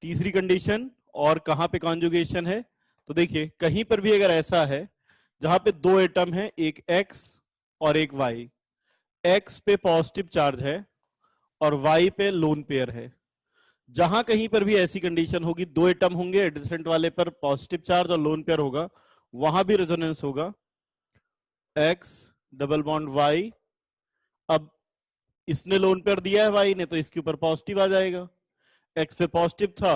तीसरी कंडीशन और कहां पे कॉन्जुगेशन है, तो देखिए कहीं पर भी अगर ऐसा है जहां पे दो एटम है, एक एक्स और एक वाई, एक्स पे पॉजिटिव चार्ज है और वाई पे लोन पेयर है, जहां कहीं पर भी ऐसी कंडीशन होगी, दो एटम होंगे, एडजेसेंट वाले पर पॉजिटिव चार्ज और लोन पेयर होगा, वहां भी रेजोनेंस होगा। एक्स डबल बॉन्ड वाई, अब इसने लोन पेयर दिया है वाई ने, तो इसके ऊपर पॉजिटिव आ जाएगा, एक्स पे पॉजिटिव था,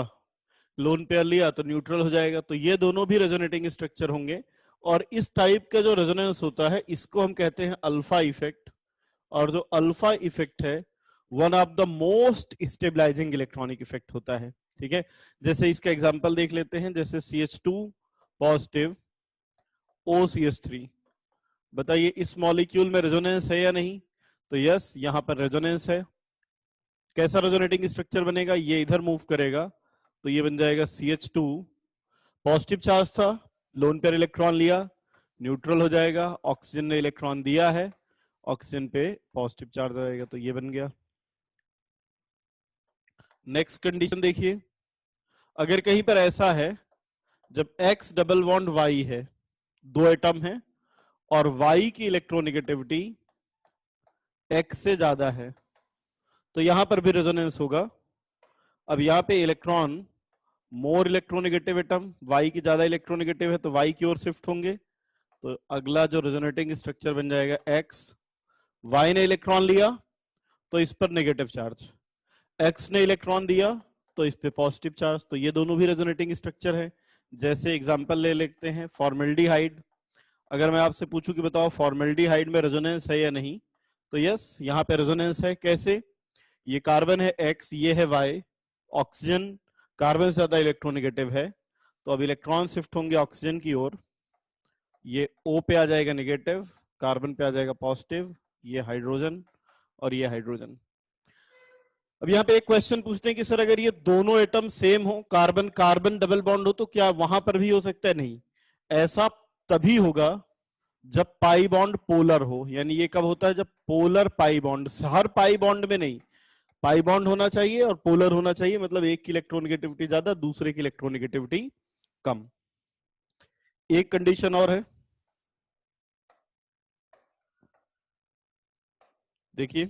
लोन पेयर लिया तो न्यूट्रल हो जाएगा, तो ये दोनों भी रेजोनेटिंग स्ट्रक्चर होंगे। और इस टाइप का जो रेजोनेंस होता है इसको हम कहते हैं अल्फा इफेक्ट, और जो अल्फा इफेक्ट है one of the most stabilising electronic effect होता है। ठीक है, जैसे इसका एग्जांपल देख लेते हैं, जैसे CH2 पॉजिटिव OCH3, बताइए इस मॉलिक्यूल में रेजोनेंस है या नहीं, तो यस यहां पर रेजोनेंस है। कैसा रेजोनेटिंग स्ट्रक्चर बनेगा, ये इधर मूव करेगा तो ये बन जाएगा CH2, पॉजिटिव चार्ज था, लोन पेयर इलेक्ट्रॉन लिया, न्यूट्रल हो जाएगा, ऑक्सीजन ने इलेक्ट्रॉन दिया है, ऑक्सीजन पे पॉजिटिव चार्ज आएगा, तो ये बन गया। नेक्स्ट कंडीशन देखिए, अगर कहीं पर ऐसा है जब X डबल बॉन्ड Y है, दो एटम है और Y की इलेक्ट्रोनेगेटिविटी X से ज्यादा है, तो यहां पर भी रेजोनेंस होगा। अब यहां पे इलेक्ट्रॉन मोर इलेक्ट्रोनेगेटिव एटम, Y की ज्यादा इलेक्ट्रोनेगेटिव है तो Y की ओर शिफ्ट होंगे, तो अगला जो रेजोनेटिंग स्ट्रक्चर बन जाएगा X, Y ने इलेक्ट्रॉन लिया तो इस पर नेगेटिव चार्ज, X ने इलेक्ट्रॉन दिया तो इस पे पॉजिटिव चार्ज, तो ये दोनों भी रेजोनेटिंग स्ट्रक्चर है। जैसे एग्जांपल ले लेते हैं फॉर्मेल्डिहाइड, अगर मैं आपसे पूछूं कि बताओ फॉर्मेल्डिहाइड में रेजोनेंस है या नहीं, तो यस यहाँ पे रेजोनेंस है। कैसे, ये कार्बन है X, ये है Y, ऑक्सीजन कार्बन से ज्यादा इलेक्ट्रोनेगेटिव है, तो अब इलेक्ट्रॉन शिफ्ट होंगे ऑक्सीजन की ओर, ये O पे आ जाएगा नेगेटिव, कार्बन पे आ जाएगा पॉजिटिव, ये हाइड्रोजन और ये हाइड्रोजन। अब यहाँ पे एक क्वेश्चन पूछते हैं कि सर अगर ये दोनों एटम सेम हो, कार्बन कार्बन डबल बॉन्ड हो, तो क्या वहां पर भी हो सकता है? नहीं, ऐसा तभी होगा जब पाई बॉन्ड पोलर हो, यानी ये कब होता है, जब पोलर पाई बॉन्ड, हर पाई बॉन्ड में नहीं, पाई बॉन्ड होना चाहिए और पोलर होना चाहिए, मतलब एक की इलेक्ट्रोनेगेटिविटी ज्यादा, दूसरे की इलेक्ट्रोनेगेटिविटी कम। एक कंडीशन और है, देखिए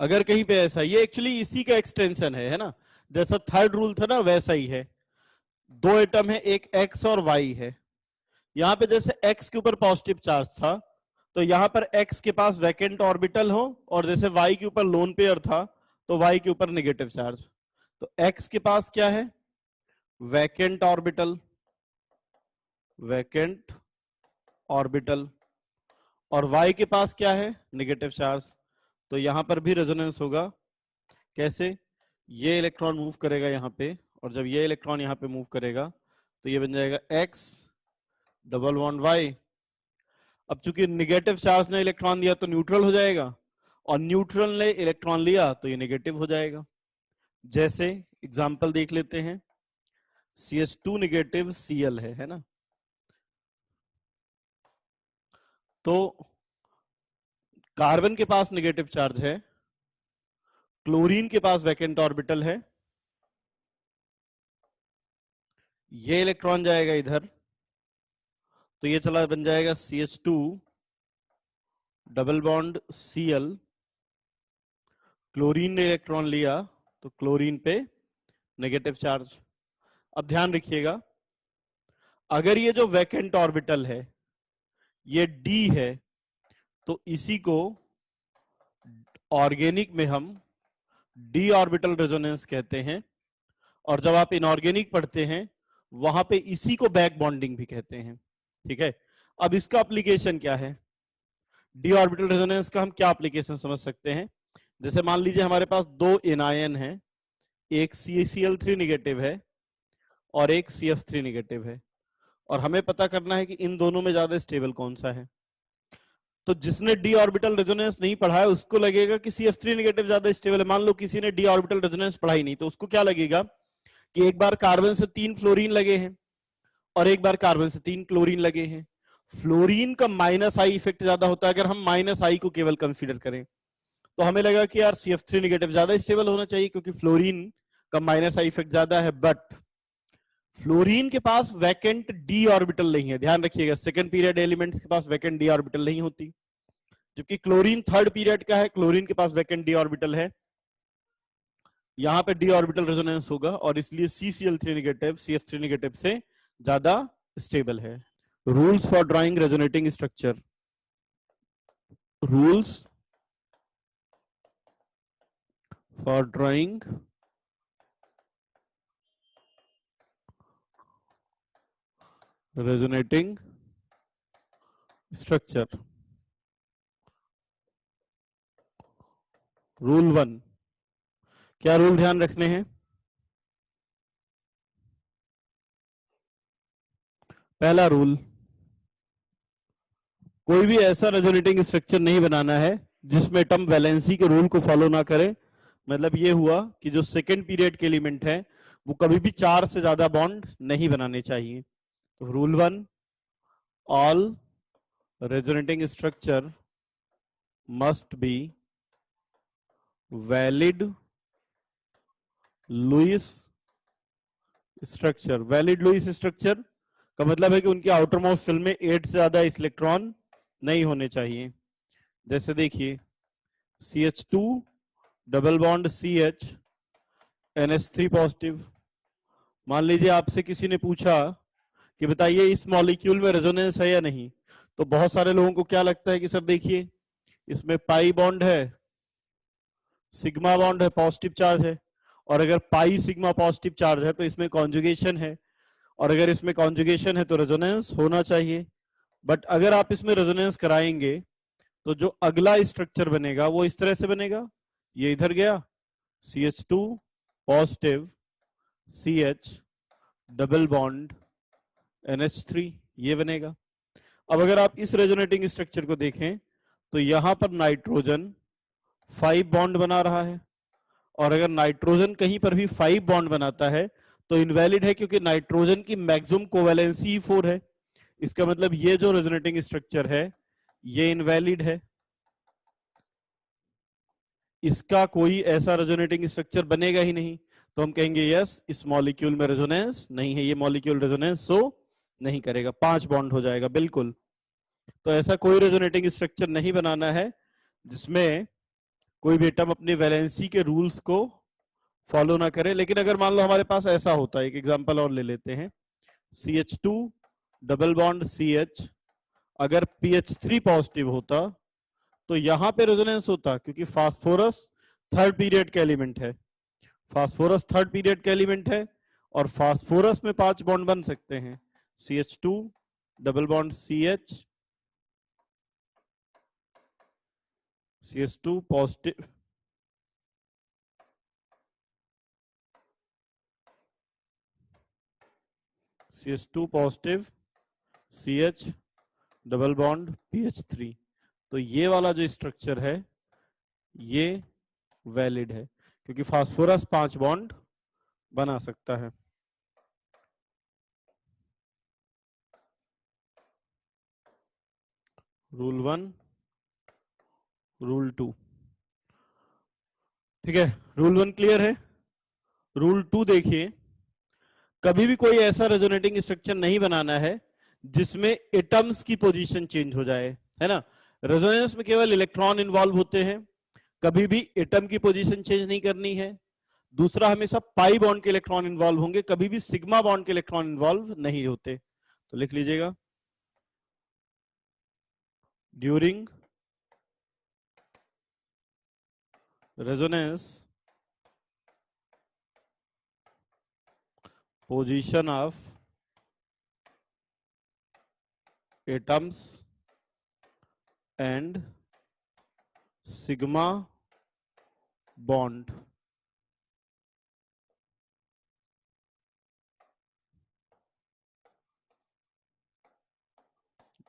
अगर कहीं पे ऐसा, ये एक्चुअली इसी का एक्सटेंशन है ना, जैसा थर्ड रूल था ना वैसा ही है। दो एटम है, एक एक्स और वाई है, यहां पे जैसे एक्स के ऊपर पॉजिटिव चार्ज था तो यहां पर एक्स के पास वैकेंट ऑर्बिटल हो, और जैसे वाई के ऊपर लोन पेयर था तो वाई के ऊपर नेगेटिव चार्ज, तो एक्स के पास क्या है, वैकेंट ऑर्बिटल, वैकेंट ऑर्बिटल, और वाई के पास क्या है, नेगेटिव चार्ज, तो यहां पर भी रेजोनेंस होगा। कैसे, ये इलेक्ट्रॉन मूव करेगा यहां पे, और जब ये इलेक्ट्रॉन यहां पे मूव करेगा तो ये बन जाएगा एक्स डबल बॉन्ड वाई। अब चूंकि निगेटिव चार्ज ने इलेक्ट्रॉन दिया तो न्यूट्रल हो जाएगा, और न्यूट्रल ने इलेक्ट्रॉन लिया तो ये नेगेटिव हो जाएगा। जैसे एग्जांपल देख लेते हैं, CH2 नेगेटिव Cl है ना, तो कार्बन के पास नेगेटिव चार्ज है, क्लोरीन के पास वैकेंट ऑर्बिटल है, ये इलेक्ट्रॉन जाएगा इधर तो ये चला बन जाएगा CH2 double bond Cl, chlorine ने इलेक्ट्रॉन लिया तो क्लोरीन पे नेगेटिव चार्ज। अब ध्यान रखिएगा, अगर ये जो वैकेंट ऑर्बिटल है ये D है तो इसी को ऑर्गेनिक में हम डी ऑर्बिटल रेजोनेंस कहते हैं, और जब आप इनऑर्गेनिक पढ़ते हैं वहां पे इसी को बैक बॉन्डिंग भी कहते हैं। ठीक है, अब इसका एप्लीकेशन क्या है, डी ऑर्बिटल रेजोनेंस का हम क्या एप्लीकेशन समझ सकते हैं। जैसे मान लीजिए हमारे पास दो एनायन है, एक CCl3 नेगेटिव है और एक CF3 नेगेटिव है, और हमें पता करना है कि इन दोनों में ज्यादा स्टेबल कौन सा है। तो जिसने डी ऑर्बिटल रेजोनेंस नहीं पढ़ा है उसको लगेगा कि CF3 नेगेटिव ज्यादा स्टेबल है। मान लो किसी ने डी ऑर्बिटल रेजोनेंस पढ़ाई नहीं, तो उसको क्या लगेगा कि एक बार कार्बन से 3 फ्लोरीन लगे हैं और एक बार कार्बन से 3 क्लोरीन लगे हैं, फ्लोरीन का -I इफेक्ट ज्यादा होता है अगर हम -I को केवल कंसीडर करें, तो हमें लगा कि यार CF3 नेगेटिव ज्यादा स्टेबल होना चाहिए क्योंकि फ्लोरीन का माइनस आई इफेक्ट ज्यादा है, बट फ्लोरीन के पास वैकेंट डी ऑर्बिटल नहीं है। ध्यान रखिएगा, सेकंड पीरियड एलिमेंट्स के पास वैकेंट डी ऑर्बिटल नहीं होती, जबकि क्लोरीन थर्ड पीरियड का है, क्लोरीन के पास वैकेंट डी ऑर्बिटल है। यहां पे डी ऑर्बिटल रेजोनेंस होगा और इसलिए CCl3 नेगेटिव CF3 नेगेटिव से ज्यादा स्टेबल है। Rules for drawing resonating structure. Rules for drawing resonating structure. Rule 1, क्या रूल ध्यान रखने हैं? पहला रूल, कोई भी ऐसा रेजोनेटिंग स्ट्रक्चर नहीं बनाना है जिसमें एटम वैलेंसी के रूल को फॉलो ना करे। मतलब ये हुआ कि जो सेकेंड पीरियड के एलिमेंट है वो कभी भी 4 से ज्यादा बॉन्ड नहीं बनाने चाहिए। तो rule 1, all resonating structure must be valid Lewis structure. Valid Lewis structure का मतलब है कि उनके आउटर मोस्ट शेल में 8 से ज्यादा इलेक्ट्रॉन नहीं होने चाहिए। जैसे देखिए CH2 double bond CH NH3 positive. मान लीजिए आपसे किसी ने पूछा कि बताइए इस मॉलिक्यूल में रेजोनेंस है या नहीं, तो बहुत सारे लोगों को क्या लगता है कि सर देखिए इसमें पाई बॉन्ड है, सिग्मा बॉन्ड है, पॉजिटिव चार्ज है, और अगर पाई सिग्मा पॉजिटिव चार्ज है तो इसमें कॉन्जुगेशन है, और अगर इसमें कॉन्जुगेशन है तो रेजोनेंस होना चाहिए। बट अगर आप इसमें रेजोनेंस कराएंगे तो जो अगला स्ट्रक्चर बनेगा वो इस तरह से बनेगा, ये इधर गया CH2 positive CH double bond NH3, ये बनेगा। अब अगर आप इस रेजोनेटिंग स्ट्रक्चर को देखें तो यहां पर नाइट्रोजन 5 बॉन्ड बना रहा है, और अगर नाइट्रोजन कहीं पर भी 5 बॉन्ड बनाता है तो इनवैलिड है क्योंकि नाइट्रोजन की मैक्सिमम कोवैलेंसी 4 है। इसका मतलब ये जो रेजोनेटिंग स्ट्रक्चर है ये इनवैलिड है, इसका कोई ऐसा रेजोनेटिंग स्ट्रक्चर बनेगा ही नहीं। तो हम कहेंगे यस, इस मॉलिक्यूल में रेजोनेंस नहीं है, ये मॉलिक्यूल रेजोनेंस शो नहीं करेगा, 5 बॉन्ड हो जाएगा बिल्कुल। तो ऐसा कोई रेजोनेटिंग स्ट्रक्चर नहीं बनाना है जिसमें कोई भी एटम अपनी वैलेंसी के रूल्स को फॉलो ना करे। लेकिन अगर मान लो हमारे पास ऐसा होता है, एक एग्जांपल और ले लेते हैं, CH2 डबल बॉन्ड CH अगर PH3 पॉजिटिव होता तो यहां पे रेजोनेंस होता, क्योंकि फास्फोरस थर्ड पीरियड का एलिमेंट है, फास्फोरस थर्ड पीरियड का एलिमेंट है, और फास्फोरस में 5 बॉन्ड बन सकते हैं। CH2 double bond CH CH2 positive CH2 positive CH double bond PH3। तो ये वाला जो स्ट्रक्चर है ये वैलिड है क्योंकि फास्फोरस 5 बॉन्ड बना सकता है। रूल 1, रूल 2, ठीक है। रूल 1 क्लियर है। रूल 2 देखिए, कभी भी कोई ऐसा रेजोनेटिंग स्ट्रक्चर नहीं बनाना है जिसमें एटम्स की पोजीशन चेंज हो जाए, है ना। रेजोनेंस में केवल इलेक्ट्रॉन इन्वॉल्व होते हैं, कभी भी एटम की पोजीशन चेंज नहीं करनी है। दूसरा, हमेशा पाई बॉन्ड के इलेक्ट्रॉन इन्वॉल्व होंगे, कभी भी सिग्मा बॉन्ड के इलेक्ट्रॉन इन्वॉल्व नहीं होते। तो लिख लीजिएगा, during resonance position of atoms and sigma bond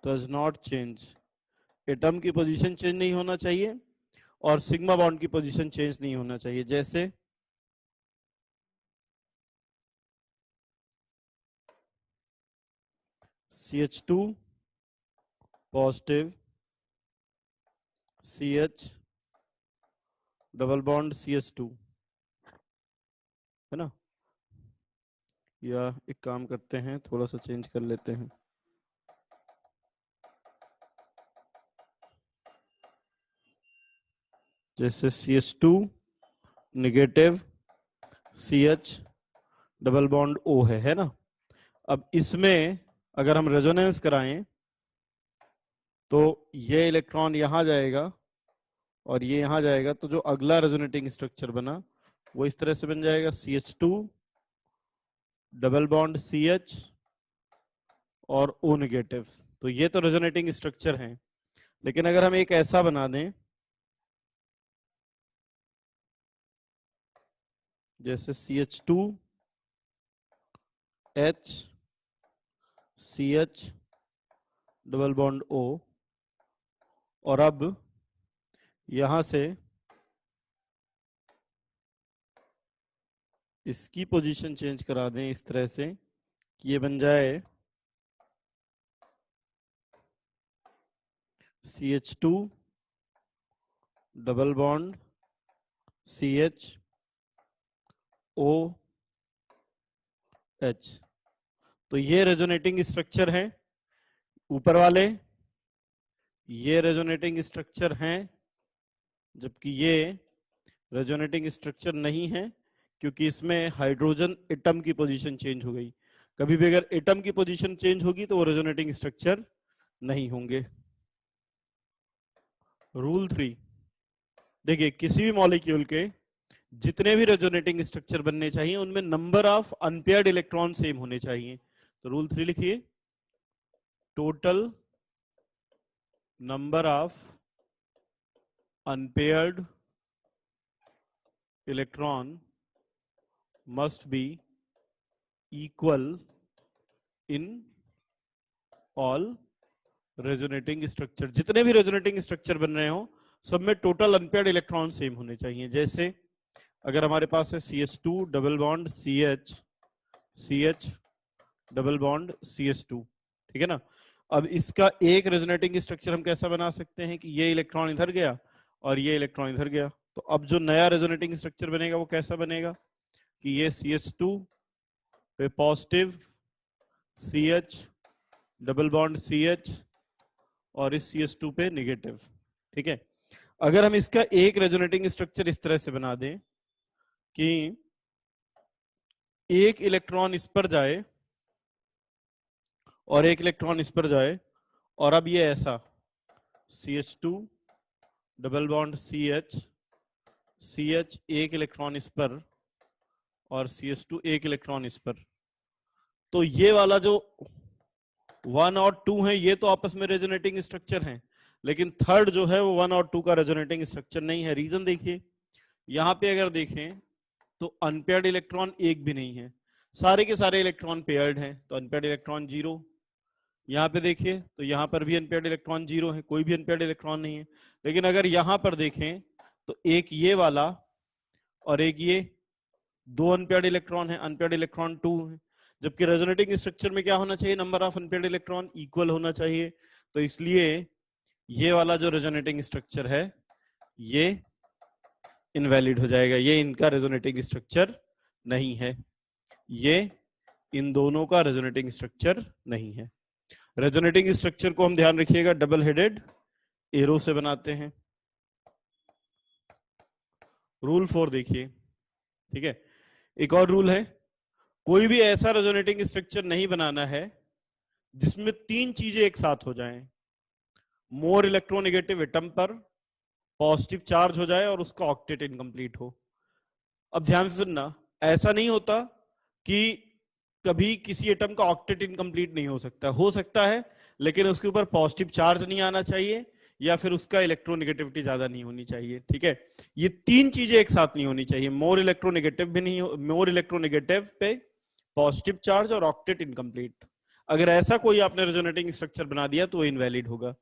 does not change. Atom की पोजीशन चेंज नहीं होना चाहिए और सिग्मा बॉन्ड की पोजीशन चेंज नहीं होना चाहिए। जैसे CH2 positive CH double bond CH2, है ना। या एक काम करते हैं, थोड़ा सा चेंज कर लेते हैं। जैसे CH2 negative CH double bond O है ना। अब इसमें अगर हम रेजोनेंस कराएं तो ये इलेक्ट्रॉन यहां जाएगा और ये यहां जाएगा, तो जो अगला रेजोनेटिंग स्ट्रक्चर बना वो इस तरह से बन जाएगा, CH2 डबल बॉन्ड CH और O निगेटिव। तो ये तो रेजोनेटिंग स्ट्रक्चर है, लेकिन अगर हम एक ऐसा बना दें जैसे CH2 H CH double bond O, और अब यहां से इसकी पोजीशन चेंज करा दें इस तरह से कि ये बन जाए CH2 double bond CH O H। तो ये रेजोनेटिंग स्ट्रक्चर है ऊपर वाले, ये रेजोनेटिंग स्ट्रक्चर हैं, जबकि ये रेजोनेटिंग स्ट्रक्चर नहीं है, क्योंकि इसमें हाइड्रोजन एटम की पोजीशन चेंज हो गई। कभी भी अगर एटम की पोजीशन चेंज होगी तो वो रेजोनेटिंग स्ट्रक्चर नहीं होंगे। रूल 3, देखिए किसी भी मॉलिक्यूल के जितने भी रेजोनेटिंग स्ट्रक्चर बनने चाहिए उनमें number of unpaired electron same होने चाहिए। तो रूल 3 लिखिए, total number of unpaired electron must be equal in all resonating structure. जितने भी रेजोनेटिंग स्ट्रक्चर बन रहे हो सब में टोटल अनपेयर्ड इलेक्ट्रॉन सेम होने चाहिए। जैसे अगर हमारे पास है CH2 double bond CH double bond CH2, ठीक है ना। अब इसका एक रेजोनेटिंग स्ट्रक्चर हम कैसा बना सकते हैं कि ये इलेक्ट्रॉन इधर गया और ये इलेक्ट्रॉन इधर गया। तो अब जो नया रेजोनेटिंग स्ट्रक्चर बनेगा वो कैसा बनेगा कि ये CH2 पे positive CH double bond CH और इस CH2 पे निगेटिव, ठीक है। अगर हम इसका एक रेजोनेटिंग स्ट्रक्चर इस तरह से बना दें कि एक इलेक्ट्रॉन इस पर जाए और एक इलेक्ट्रॉन इस पर जाए, और अब ये ऐसा CH2 डबल बॉन्ड CH एक इलेक्ट्रॉन इस पर और CH2 एक इलेक्ट्रॉन इस पर, तो ये वाला जो 1 और 2 है ये तो आपस में रेजोनेटिंग स्ट्रक्चर हैं, लेकिन थर्ड जो है वो 1 और 2 का रेजोनेटिंग स्ट्रक्चर नहीं है। रीजन देखिए, यहां पे अगर देखें तो अनपेयर्ड इलेक्ट्रॉन एक भी नहीं है, सारे के सारे इलेक्ट्रॉन पेयर्ड हैं, तो अनपेयर्ड इलेक्ट्रॉन जीरो। यहाँ पे देखिए तो यहाँ पर भी अनपेयर्ड इलेक्ट्रॉन जीरो है, कोई भी अनपेयर्ड इलेक्ट्रॉन नहीं है। लेकिन अगर यहाँ पर देखें तो एक ये वाला और एक ये, दो अनपेयर्ड इलेक्ट्रॉन है, अनपेयर्ड इलेक्ट्रॉन 2 है। जबकि रेजोनेटिंग स्ट्रक्चर में क्या होना चाहिए, number of unpaired electron equal होना चाहिए। तो इसलिए ये वाला जो रेजोनेटिंग स्ट्रक्चर है ये इनवैलिड हो जाएगा, ये इनका रेजोनेटिंग स्ट्रक्चर नहीं है, ये इन दोनों का रेजोनेटिंग स्ट्रक्चर नहीं है। रेजोनेटिंग स्ट्रक्चर को हम ध्यान रखिएगा डबल हेडेड एरो से बनाते हैं। रूल 4 देखिए, ठीक है। एक और रूल है, कोई भी ऐसा रेजोनेटिंग स्ट्रक्चर नहीं बनाना है जिसमें तीन चीजें एक साथ हो जाएं। मोर इलेक्ट्रोनेगेटिव एटम पर पॉजिटिव चार्ज हो जाए और उसका ऑक्टेट इनकम्प्लीट हो। अब ध्यान से सुनना, ऐसा नहीं होता कि कभी किसी एटम का ऑक्टेट इनकम्प्लीट नहीं हो सकता है, लेकिन उसके ऊपर पॉजिटिव चार्ज नहीं आना चाहिए या फिर उसका इलेक्ट्रोनेगेटिविटी ज्यादा नहीं होनी चाहिए, ठीक है। ये तीन चीजें एक साथ नहीं होनी चाहिए, मोर इलेक्ट्रोनेगेटिव भी नहीं हो, मोर इलेक्ट्रोनेगेटिव पे पॉजिटिव चार्ज और ऑक्टेट इनकम्प्लीट। अगर ऐसा कोई आपने रेजोनेटिंग स्ट्रक्चर बना दिया तो वो इनवैलिड होगा।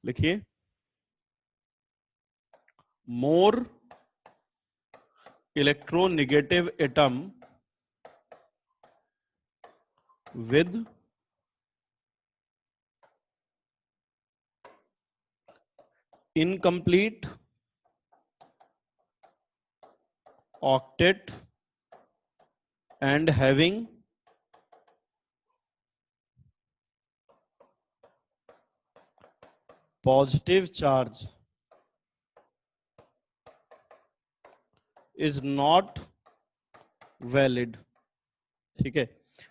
लिखिए, मोर electronegative atom with incomplete octet and having positive charge is not valid। ठीक है,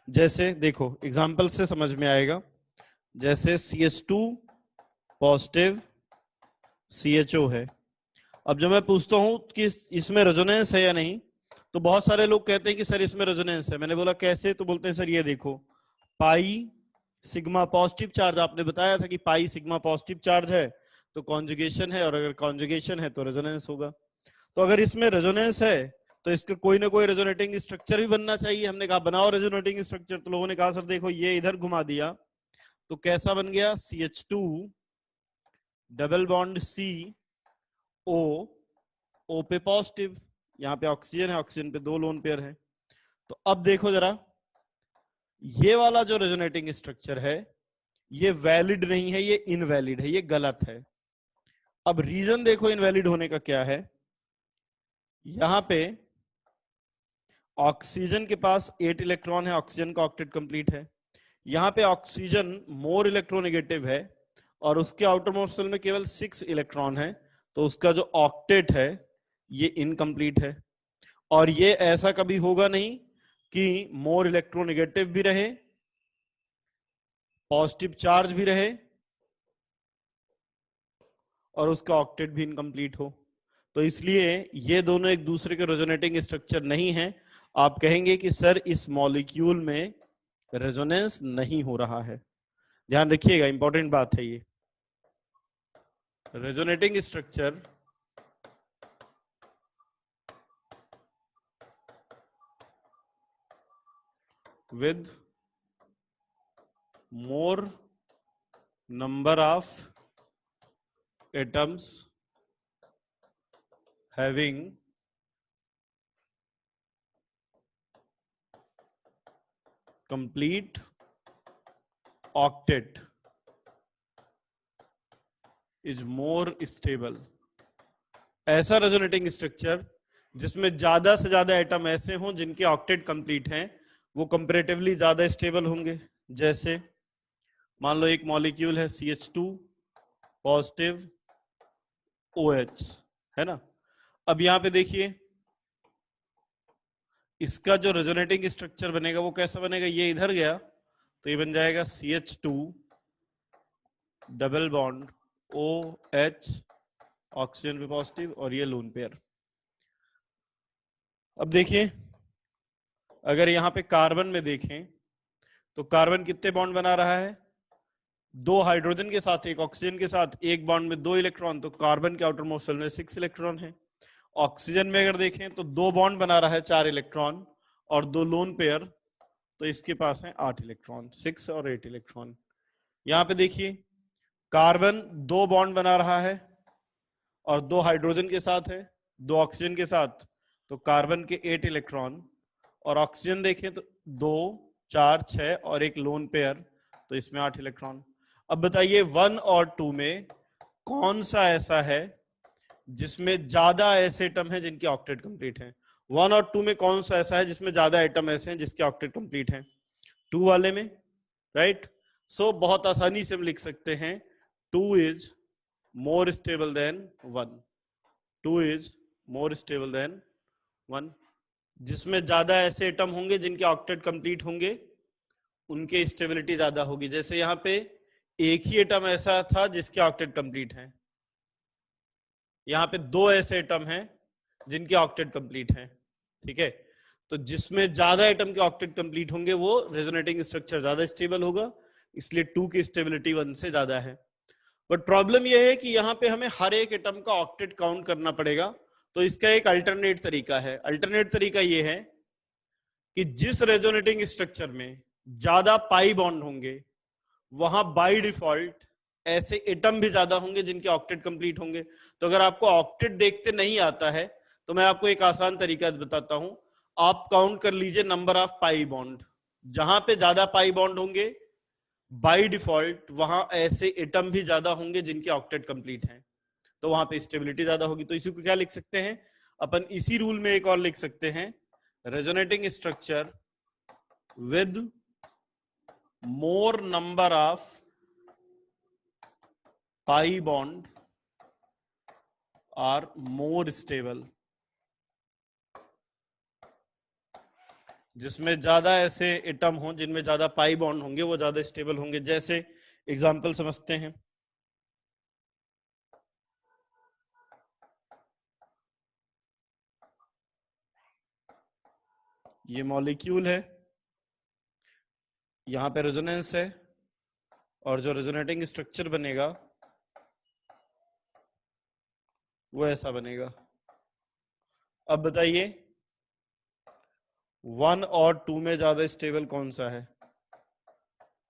जैसे देखो एग्जांपल से समझ में आएगा, जैसे CH2 पॉजिटिव CHO है। अब जब मैं पूछता हूं कि इसमें रेजोनेंस है या नहीं, तो बहुत सारे लोग कहते हैं कि सर इसमें रेजोनेंस है। मैंने बोला कैसे, तो बोलते हैं सर ये देखो, पाई सिग्मा पॉजिटिव चार्ज, आपने बताया था कि पाई सिग्मा पॉजिटिव चार्ज है तो कॉन्जुगेशन है, और अगर कॉन्जुगेशन है तो रेजोनेंस होगा। तो अगर इसमें रेजोनेंस है तो इसका कोई ना कोई रेजोनेटिंग स्ट्रक्चर भी बनना चाहिए। हमने कहा बनाओ रेजोनेटिंग स्ट्रक्चर, तो लोगों ने कहा सर देखो ये इधर घुमा दिया तो कैसा बन गया, CH2 double bond CO, O पे पॉजिटिव, यहाँ पे ऑक्सीजन है, ऑक्सीजन पे 2 लोन पेयर है। तो अब देखो जरा, ये वाला जो रेजोनेटिंग स्ट्रक्चर है ये वैलिड नहीं है, ये इनवैलिड है, ये गलत है। अब रीजन देखो इनवैलिड होने का क्या है। यहां पे ऑक्सीजन के पास 8 इलेक्ट्रॉन है, ऑक्सीजन का ऑक्टेट कंप्लीट है। यहां पे ऑक्सीजन मोर इलेक्ट्रोनेगेटिव है और उसके आउटर मोस्ट शेल में केवल 6 इलेक्ट्रॉन है, तो उसका जो ऑक्टेट है ये इनकम्प्लीट है। और ये ऐसा कभी होगा नहीं कि मोर इलेक्ट्रोनेगेटिव भी रहे, पॉजिटिव चार्ज भी रहे और उसका ऑक्टेट भी इनकम्प्लीट हो। तो इसलिए ये दोनों एक दूसरे के रेजोनेटिंग स्ट्रक्चर नहीं है। आप कहेंगे कि सर इस मॉलिक्यूल में रेजोनेंस नहीं हो रहा है। ध्यान रखिएगा, इंपॉर्टेंट बात है ये। Resonating structure with more number of atoms having complete octet is more stable। ऐसा रेजोनेटिंग स्ट्रक्चर जिसमें ज्यादा से ज्यादा एटम ऐसे हों जिनके ऑक्टेट कंप्लीट हैं, वो कंपैरेटिवली ज्यादा स्टेबल होंगे। जैसे मान लो एक मॉलिक्यूल है CH2 पॉजिटिव OH, है ना। अब यहां पे देखिए इसका जो रेजोनेटिंग स्ट्रक्चर बनेगा वो कैसा बनेगा, ये इधर गया तो ये बन जाएगा CH2 double bond OH, oxygen पे पॉजिटिव और ये लोन पेयर। अब देखिए अगर यहां पे कार्बन में देखें तो कार्बन कितने बॉन्ड बना रहा है, 2 हाइड्रोजन के साथ, 1 ऑक्सीजन के साथ, एक बॉन्ड में 2 इलेक्ट्रॉन, तो कार्बन के आउटर मोस्ट शेल में 6 इलेक्ट्रॉन है। ऑक्सीजन में अगर देखें तो 2 बॉन्ड बना रहा है, 4 इलेक्ट्रॉन और 2 लोन पेयर, तो इसके पास है 8 इलेक्ट्रॉन, 6 और 8 इलेक्ट्रॉन। यहां पे देखिए कार्बन 2 बॉन्ड बना रहा है और 2 हाइड्रोजन के साथ है, 2 ऑक्सीजन के साथ, तो कार्बन के 8 इलेक्ट्रॉन, और ऑक्सीजन देखें तो 2, 4, 6 और एक लोन पेयर, तो इसमें 8 इलेक्ट्रॉन। अब बताइए 1 और 2 में कौन सा ऐसा है जिसमें ज्यादा ऐसे एटम है जिनके ऑक्टेट कंप्लीट है। 1 और 2 में कौन सा ऐसा है जिसमें ज्यादा एटम ऐसे हैं जिसके ऑक्टेट कंप्लीट है, 2 वाले में, राइट। सो बहुत आसानी से हम लिख सकते हैं 2 is more stable then 1, 2 is more stable then 1। जिसमें ज्यादा ऐसे एटम होंगे जिनके ऑक्टेट कंप्लीट होंगे उनके स्टेबिलिटी ज्यादा होगी। जैसे यहां पे एक ही एटम ऐसा था जिसके ऑक्टेट कंप्लीट है, यहां पे 2 ऐसे एटम हैं जिनके ऑक्टेट कंप्लीट हैं, ठीक है। तो जिसमें ज्यादा एटम के ऑक्टेट कंप्लीट होंगे वो रेजोनेटिंग स्ट्रक्चर ज्यादा स्टेबल होगा, इसलिए 2 की स्टेबिलिटी 1 से ज्यादा है। बट प्रॉब्लम यह है कि यहां पे हमें हर एक एटम का ऑक्टेट काउंट करना पड़ेगा। तो इसका एक अल्टरनेट तरीका है। अल्टरनेट तरीका यह है कि जिस रेजोनेटिंग स्ट्रक्चर में ज्यादा पाई बॉन्ड होंगे वहां बाय डिफॉल्ट ऐसे एटम भी ज्यादा होंगे जिनके ऑक्टेट कंप्लीट होंगे। तो अगर आपको ऑक्टेट देखते नहीं आता है तो मैं आपको एक आसान तरीका बताता हूं। आप काउंट कर लीजिए नंबर ऑफ पाई बॉन्ड, जहां पे ज्यादा पाई बॉन्ड होंगे बाय डिफॉल्ट वहां ऐसे एटम भी ज्यादा होंगे जिनके ऑक्टेट कंप्लीट हैं, तो वहां पे स्टेबिलिटी ज्यादा होगी। तो इसी को क्या लिख सकते हैं, अपन इसी रूल में एक और लिख सकते हैं, resonating structure with more number of pi bond are more stable. जिसमें ज्यादा ऐसे एटम हों जिनमें ज्यादा पाई बॉन्ड होंगे वो ज्यादा स्टेबल होंगे। जैसे एग्जांपल समझते हैं, ये मॉलिक्यूल है, यहां पे रेजोनेंस है, और जो रेजोनेटिंग स्ट्रक्चर बनेगा वो ऐसा बनेगा। अब बताइए 1 और 2 में ज्यादा स्टेबल कौन सा है?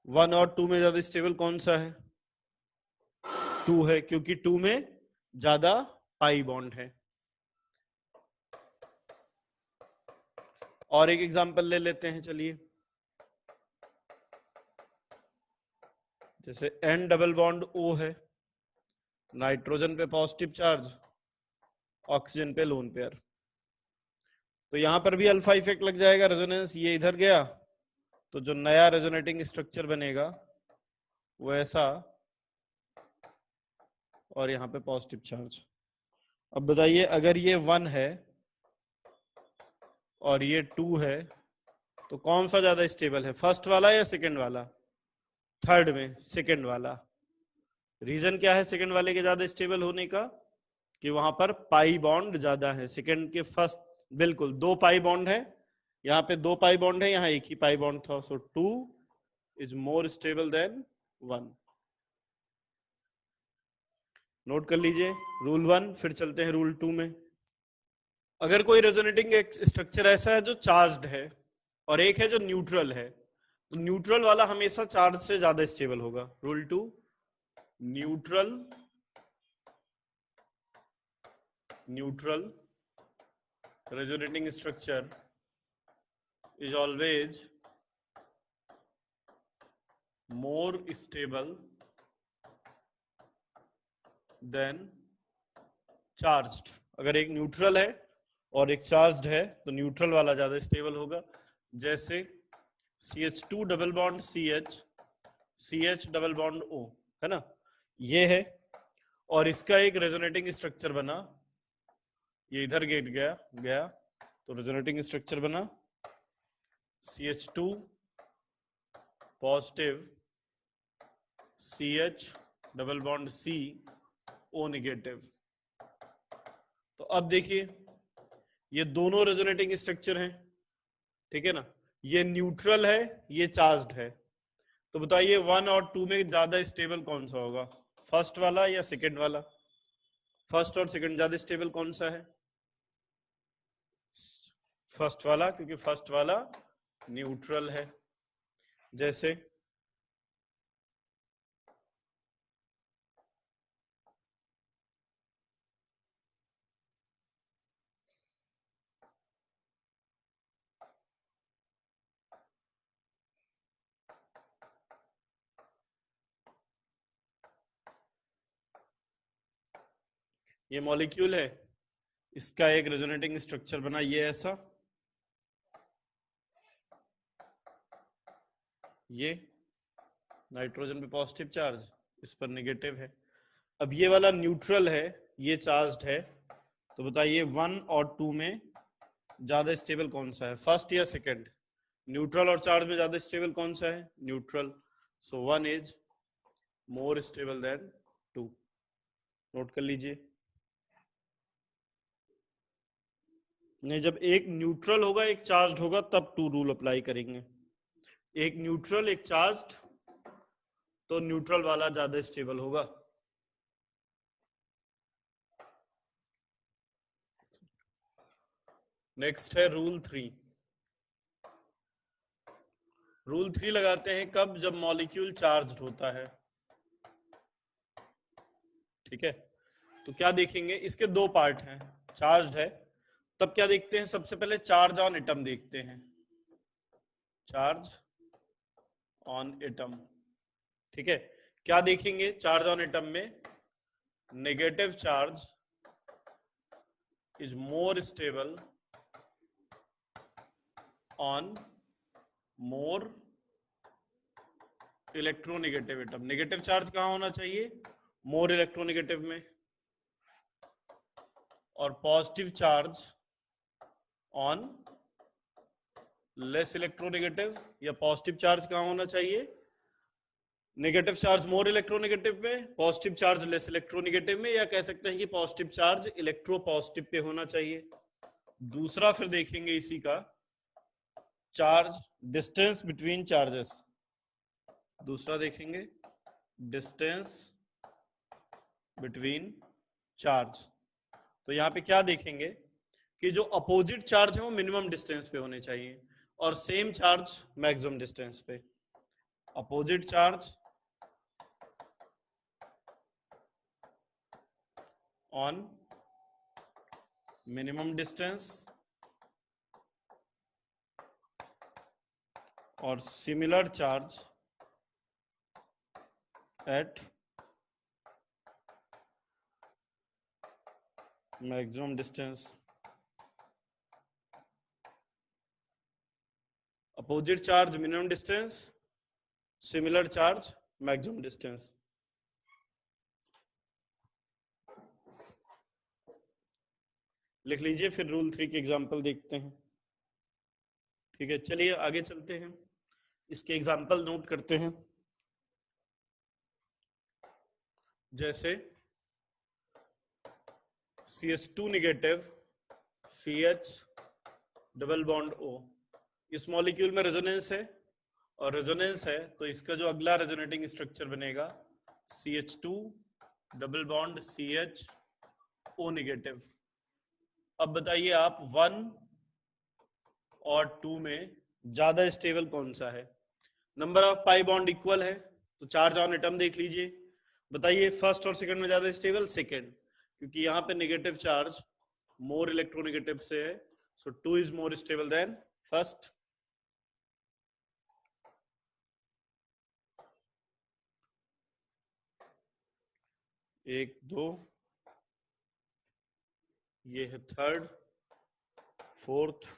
1 और 2 में ज्यादा स्टेबल कौन सा है? 2 है, क्योंकि 2 में ज्यादा पाई बॉन्ड है। और एक एग्जांपल ले लेते हैं, चलिए। जैसे N डबल बॉन्ड O है, नाइट्रोजन पे पॉजिटिव चार्ज, ऑक्सीजन पे लोन पेयर। तो यहां पर भी अल्फा इफेक्ट लग जाएगा, रेजोनेंस ये इधर गया, तो जो नया रेजोनेटिंग स्ट्रक्चर बनेगा वो ऐसा, और यहां पे पॉजिटिव चार्ज। अब बताइए अगर ये 1 है और ये 2 है, तो कौन सा ज्यादा स्टेबल है, फर्स्ट वाला या सेकंड वाला? थर्ड में सेकंड वाला। रीजन क्या है सेकंड वाले के ज्यादा स्टेबल होने का? कि वहां पर पाई बॉन्ड ज्यादा है। सेकंड के फर्स्ट बिल्कुल 2 पाई बॉन्ड है, यहाँ पे 2 पाई बॉन्ड है, यहाँ एक ही पाई बॉन्ड था। सो 2 is more stable then 1। Note कर लीजिए रूल 1। फिर चलते हैं रूल 2 में। अगर कोई रेजोनेटिंग स्ट्रक्चर ऐसा है जो चार्ज्ड है और एक है जो न्यूट्रल है, तो न्यूट्रल वाला हमेशा चार्ज से ज्यादा स्टेबल होगा। Rule 2, neutral resonating structure is always more stable than charged। अगर एक न्यूट्रल है और एक चार्ज्ड है तो न्यूट्रल वाला ज्यादा स्टेबल होगा। जैसे CH2 double bond CH double bond O है ना, ये है, और इसका एक रेजोनेटिंग स्ट्रक्चर बना, ये इधर गेट गया तो रेजोनेटिंग स्ट्रक्चर बना CH2 positive CH double bond C O negative. तो अब देखिए ये दोनों रेजोनेटिंग स्ट्रक्चर हैं, ठीक है ना, ये न्यूट्रल है, ये चार्ज्ड है। तो बताइए 1 और 2 में ज्यादा स्टेबल कौन सा होगा, फर्स्ट वाला या सेकंड वाला? फर्स्ट और सेकंड ज्यादा स्टेबल कौन सा है? फर्स्ट वाला, क्योंकि फर्स्ट वाला न्यूट्रल है। जैसे ये मॉलिक्यूल है, इसका एक रेजोनेटिंग स्ट्रक्चर बना, ये ऐसा, ये नाइट्रोजन पे पॉजिटिव चार्ज, इस पर नेगेटिव है। अब ये वाला न्यूट्रल है, ये चार्ज्ड है। तो बताइए 1 और 2 में ज्यादा स्टेबल कौन सा है, फर्स्ट या सेकंड? न्यूट्रल और चार्ज में ज्यादा स्टेबल कौन सा है? Neutral. So 1 is more stable then 2। Note कर लीजिए। नहीं, जब एक न्यूट्रल होगा एक चार्ज होगा तब 2 रूल अप्लाई करेंगे। एक न्यूट्रल एक चार्ज, तो न्यूट्रल वाला ज्यादा स्टेबल होगा। नेक्स्ट है रूल 3। रूल 3 लगाते हैं कब? जब मॉलिक्यूल चार्ज्ड होता है, ठीक है। तो क्या देखेंगे, इसके 2 पार्ट हैं। चार्ज्ड है तब क्या देखते हैं, सबसे पहले चार्ज ऑन एटम देखते हैं, चार्ज ऑन एटम, ठीक है। क्या देखेंगे चार्ज ऑन एटम में? Negative charge is more stable on more electronegative atom. Negative charge कहाँ होना चाहिए? मोर इलेक्ट्रोनेगेटिव में। और positive charge on less electronegative, या पॉजिटिव चार्ज कहाँ होना चाहिए? नेगेटिव चार्ज मोर इलेक्ट्रोनेगेटिव में, पॉजिटिव चार्ज लेस इलेक्ट्रोनेगेटिव में, या कह सकते हैं कि पॉजिटिव चार्ज इलेक्ट्रोपॉजिटिव पे होना चाहिए। दूसरा फिर देखेंगे इसी का, चार्ज डिस्टेंस बिटवीन चार्जेस। दूसरा देखेंगे डिस्टेंस बिटवीन चार्ज। तो यहां पे क्या देखेंगे कि जो अपोजिट चार्ज है वो मिनिमम डिस्टेंस पे होने चाहिए और सेम चार्ज मैक्सिमम डिस्टेंस पे। Opposite charge on minimum distance और similar charge at maximum distance. Opposite charge minimum distance, similar charge maximum distance. लिख लीजिए, फिर रूल 3 के एग्जांपल देखते हैं। ठीक है, चलिए आगे चलते हैं, इसके एग्जांपल नोट करते हैं। जैसे CH2 negative CH double bond O, इस मॉलिक्यूल में रेजोनेंस है, और रेजोनेंस है तो इसका जो अगला रेजोनेटिंग स्ट्रक्चर बनेगा CH2 double bond CHO negative. अब बताइए आप 1 और 2 में ज्यादा स्टेबल कौन सा है? Number of pi bond equal है तो चार्ज ऑन एटम देख लीजिए। बताइए फर्स्ट और सेकंड में ज्यादा स्टेबल सेकंड, क्योंकि यहाँ पे नेगेटिव चार्ज मोर इलेक्ट्रोनेगेटिव से है, सो 2 is more stable then first. एक दो, ये है थर्ड, फोर्थ,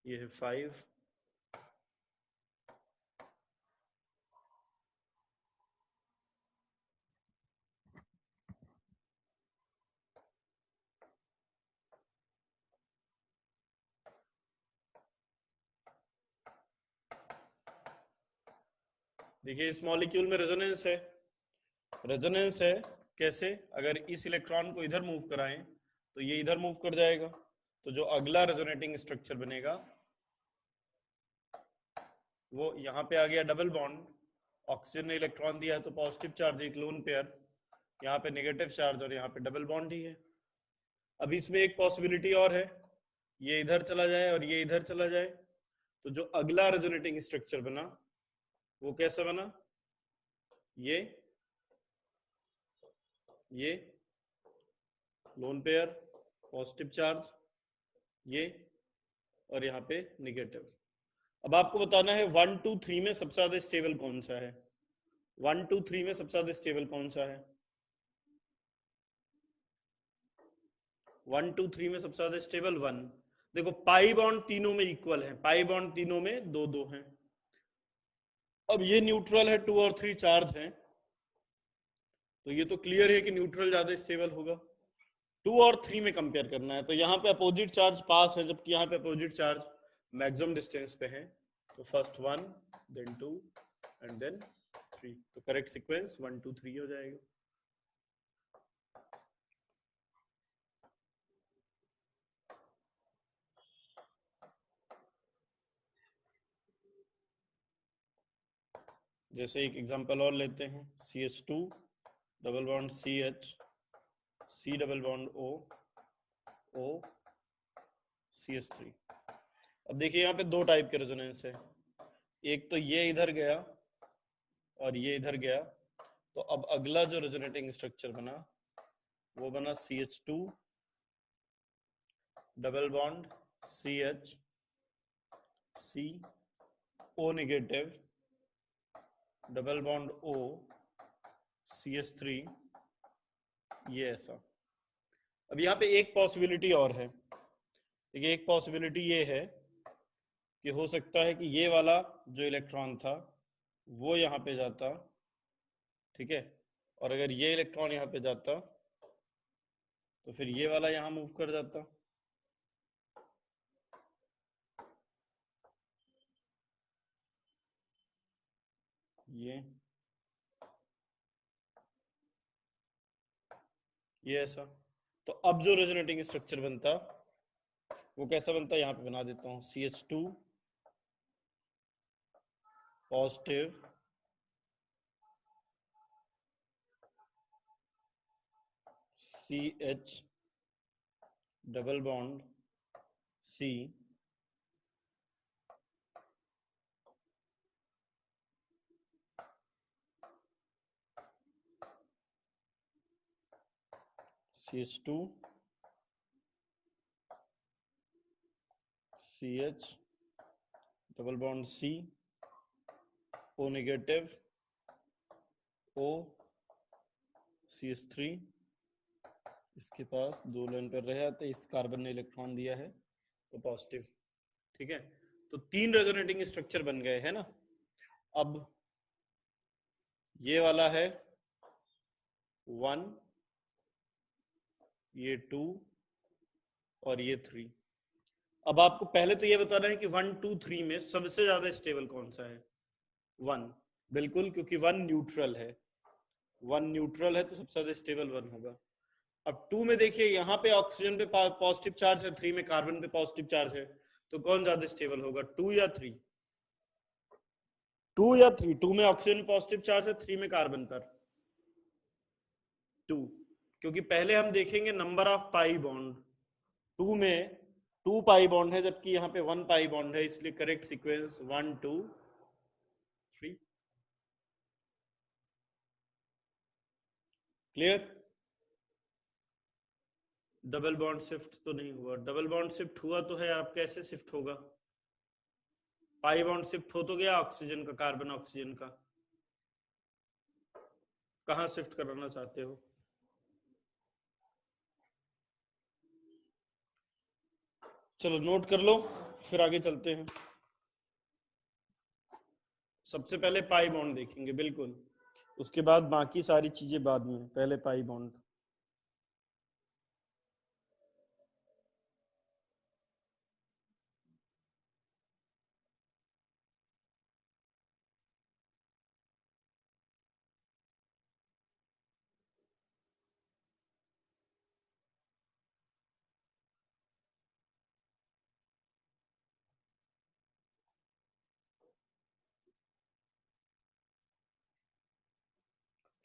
ये है 5, देखिए इस मॉलिक्यूल में रेजोनेंस है। रेजोनेंस है कैसे? अगर इस इलेक्ट्रॉन को इधर मूव कराएं तो ये इधर मूव कर जाएगा, तो जो अगला रेजोनेटिंग स्ट्रक्चर बनेगा वो यहाँ पे आ गया डबल बॉन्ड। ऑक्सीजन ने इलेक्ट्रॉन दिया है तो पॉजिटिव चार्ज एक लोन पेयर, यहाँ पे नेगेटिव चार्ज और यहाँ पे डबल बॉन्ड ही है। अब इसमें एक पॉसिबिलिटी और है, ये इधर चला जाए और ये इधर चला जाए, तो जो अगला रेजोनेटिंग स्ट्रक्चर बना वो कैसा बना? ये लोन पेयर, पॉजिटिव चार्ज, ये, और यहाँ पे नेगेटिव। अब आपको बताना है 1 2 3 में सबसे ज्यादा स्टेबल कौन सा है? 1 2 3 में सबसे ज्यादा स्टेबल कौन सा है? 1 2 3 में सबसे ज्यादा स्टेबल 1। देखो पाई बॉन्ड तीनों में इक्वल है, पाई बॉन्ड तीनों में दो दो हैं। अब ये न्यूट्रल है, 2 और 3 चार्ज हैं, तो ये तो क्लियर है कि न्यूट्रल ज्यादा स्टेबल होगा। 2 और 3 में कंपेयर करना है, तो यहाँ पे अपोजिट चार्ज पास है जबकि यहाँ पे अपोजिट चार्ज मैक्सिमम डिस्टेंस पे है, तो फर्स्ट 1 देन 2 एंड देन 3, तो करेक्ट सीक्वेंस 1 2 3 हो जाएगा। जैसे एक एग्जांपल और लेते हैं, CH2 double bond CH C double bond O O CH3। अब देखिए यहाँ पे दो टाइप के रेजोनेंस है, एक तो ये इधर गया और ये इधर गया, तो अब अगला जो रेजोनेटिंग स्ट्रक्चर बना वो बना CH2 double bond CH C O negative double bond O CH3 ये ऐसा। अब यहाँ पे एक पॉसिबिलिटी और है, देखिए एक पॉसिबिलिटी ये है कि हो सकता है कि ये वाला जो इलेक्ट्रॉन था वो यहाँ पे जाता, ठीक है, और अगर ये इलेक्ट्रॉन यहाँ पे जाता तो फिर ये वाला यहाँ मूव कर जाता। ये ऐसा। तो अब जो रेजोनेटिंग स्ट्रक्चर बनता वो कैसा बनता, यहाँ पे बना देता हूँ, CH2 positive CH double bond C CH2 CH double bond C O negative O CH3, इसके पास दो लाइन पर रहे आते, इस कार्बन ने इलेक्ट्रॉन दिया है तो पॉजिटिव, ठीक है। तो तीन रेजोनेटिंग स्ट्रक्चर बन गए है ना। अब ये वाला है 1, ये 2 और ये 3। अब आपको पहले तो ये बताना है कि 1, 2, 3 में सबसे ज्यादा स्टेबल कौन सा है। 1 बिल्कुल, क्योंकि 1 न्यूट्रल है, 1 न्यूट्रल है तो सबसे ज्यादा स्टेबल 1 होगा। अब 2 में देखिए यहाँ पे ऑक्सीजन पे पॉजिटिव चार्ज है, 3 में कार्बन पे पॉजिटिव चार्ज है, तो कौन ज्यादा स्टेबल होगा, 2 या 3? 2 या 3? 2 में ऑक्सीजन पॉजिटिव चार्ज है, 3 में कार्बन पर 2, क्योंकि पहले हम देखेंगे नंबर ऑफ पाई बॉन्ड। 2 में 2 पाई बॉन्ड है जबकि यहाँ पे 1 पाई बॉन्ड है, इसलिए correct sequence 1, 2, 3। Clear? Double bond shift तो नहीं हुआ, डबल बॉन्ड शिफ्ट हुआ तो है, आप कैसे शिफ्ट होगा, पाई बॉन्ड शिफ्ट हो तो गया ऑक्सीजन का, कार्बन ऑक्सीजन का, कहाँ शिफ्ट कराना चाहते हो? चलो नोट कर लो, फिर आगे चलते हैं। सबसे पहले पाई बॉन्ड देखेंगे, बिल्कुल, उसके बाद बाकी सारी चीजें बाद में, पहले पाई बॉन्ड।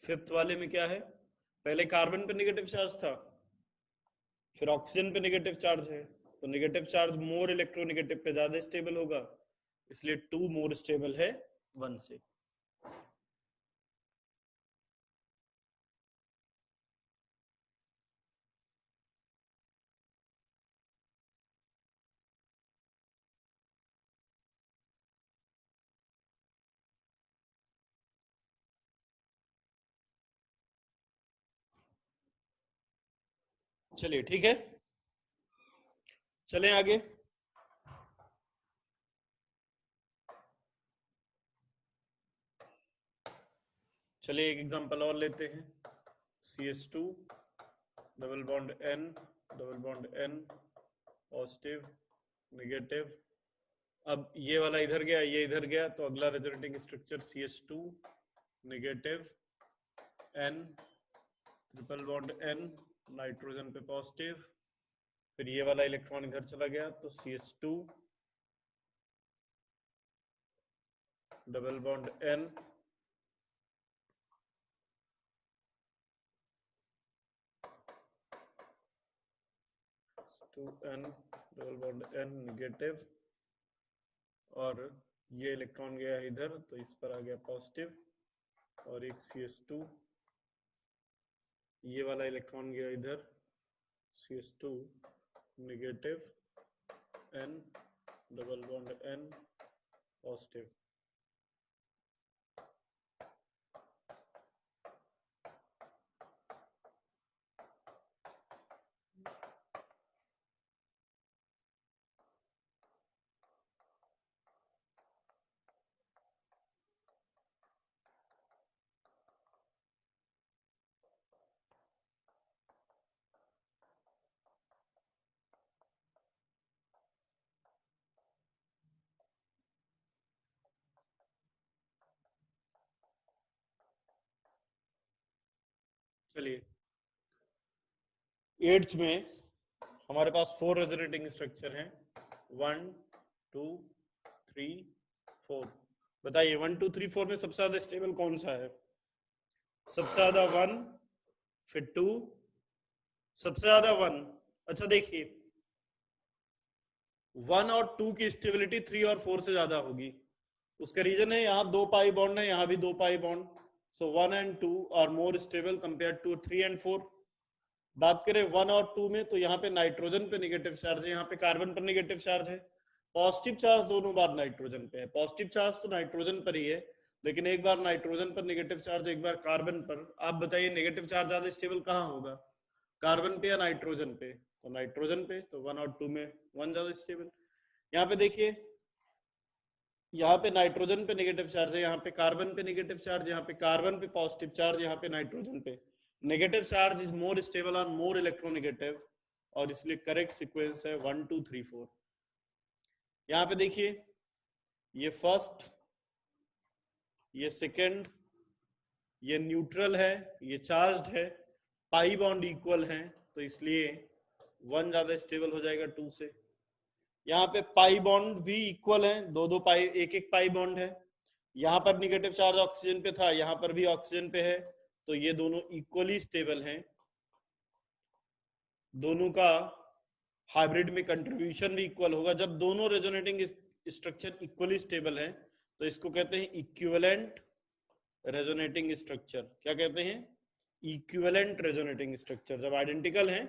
फिफ्थ वाले में क्या है, पहले कार्बन पे नेगेटिव चार्ज था, फिर ऑक्सीजन पे नेगेटिव चार्ज है, तो नेगेटिव चार्ज मोर इलेक्ट्रोनेगेटिव पे ज्यादा स्टेबल होगा, इसलिए 2 मोर स्टेबल है 1 से। चलिए ठीक है, चलें आगे। चलिए एक एग्जांपल और लेते हैं, CH2 double bond N double bond N positive negative. अब ये वाला इधर गया, ये इधर गया, तो अगला resonating structure CH2 negative N triple bond N nitrogen पे पॉजिटिव, फिर ये वाला इलेक्ट्रॉन इधर चला गया तो CH2 double bond N 2N double bond N negative, और ये इलेक्ट्रॉन गया इधर तो इस पर आ गया पॉजिटिव, और एक CH2, ये वाला इलेक्ट्रॉन गया इधर, CH2 negative N double bond N positive. चलिए, 8th में हमारे पास 4 रेजोनेटिंग स्ट्रक्चर हैं, 1 2 3 4। बताइए 1 2 3 4 में सबसे ज्यादा स्टेबल कौन सा है? सबसे ज्यादा 1, फिर 2, सबसे ज्यादा 1। अच्छा देखिए, 1 और 2 की स्टेबिलिटी 3 और 4 से ज्यादा होगी। उसका रीजन है यहाँ 2 पाई बॉन्ड है, यहाँ भी 2 pi bond. So 1 and 2 are more stable compare to 3 and 4। बात करें 1 और 2 में, तो यहाँ पे नाइट्रोजन पे नेगेटिव चार्ज है, यहाँ पे कार्बन पर नेगेटिव चार्ज है। पॉजिटिव चार्ज दोनों बार नाइट्रोजन पे है। पॉजिटिव चार्ज तो नाइट्रोजन पर ही है, लेकिन एक बार नाइट्रोजन पर नेगेटिव चार्ज, एक बार कार्बन पर। आप बताइए नेगेटिव चार्ज ज्यादा स्टेबल कहाँ होगा, कार्बन पे या नाइट्रोजन पे? तो नाइट्रोजन पे। तो 1 और 2 में 1 ज्यादा स्टेबल। यहाँ पे देखिए, यहाँ पे नाइट्रोजन पे नेगेटिव चार्ज है, यहाँ पे कार्बन पे नेगेटिव चार्ज, यहाँ पे कार्बन पे पॉजिटिव चार्ज, यहाँ पे नाइट्रोजन पे negative charge is more stable on more electronegative, और इसलिए करेक्ट सीक्वेंस है 1 2 3 4। यहाँ पे देखिए, ये फर्स्ट, ये सेकंड, ये न्यूट्रल है, ये चार्ज्ड है, पाई बॉन्ड इक्वल है, तो इसलिए 1 ज्यादा स्टेबल हो जाएगा 2 से। यहाँ पे पाई बॉन्ड भी इक्वल है, दो दो पाई, एक एक पाई बॉन्ड है। यहाँ पर निगेटिव चार्ज ऑक्सीजन पे था, यहाँ पर भी ऑक्सीजन पे है, तो ये दोनों इक्वली स्टेबल हैं। दोनों का हाइब्रिड में कंट्रीब्यूशन भी इक्वल होगा। जब दोनों रेजोनेटिंग स्ट्रक्चर इक्वली स्टेबल हैं, तो इसको कहते हैं इक्विवेलेंट रेजोनेटिंग स्ट्रक्चर। क्या कहते हैं? Equivalent resonating structure. जब आइडेंटिकल हैं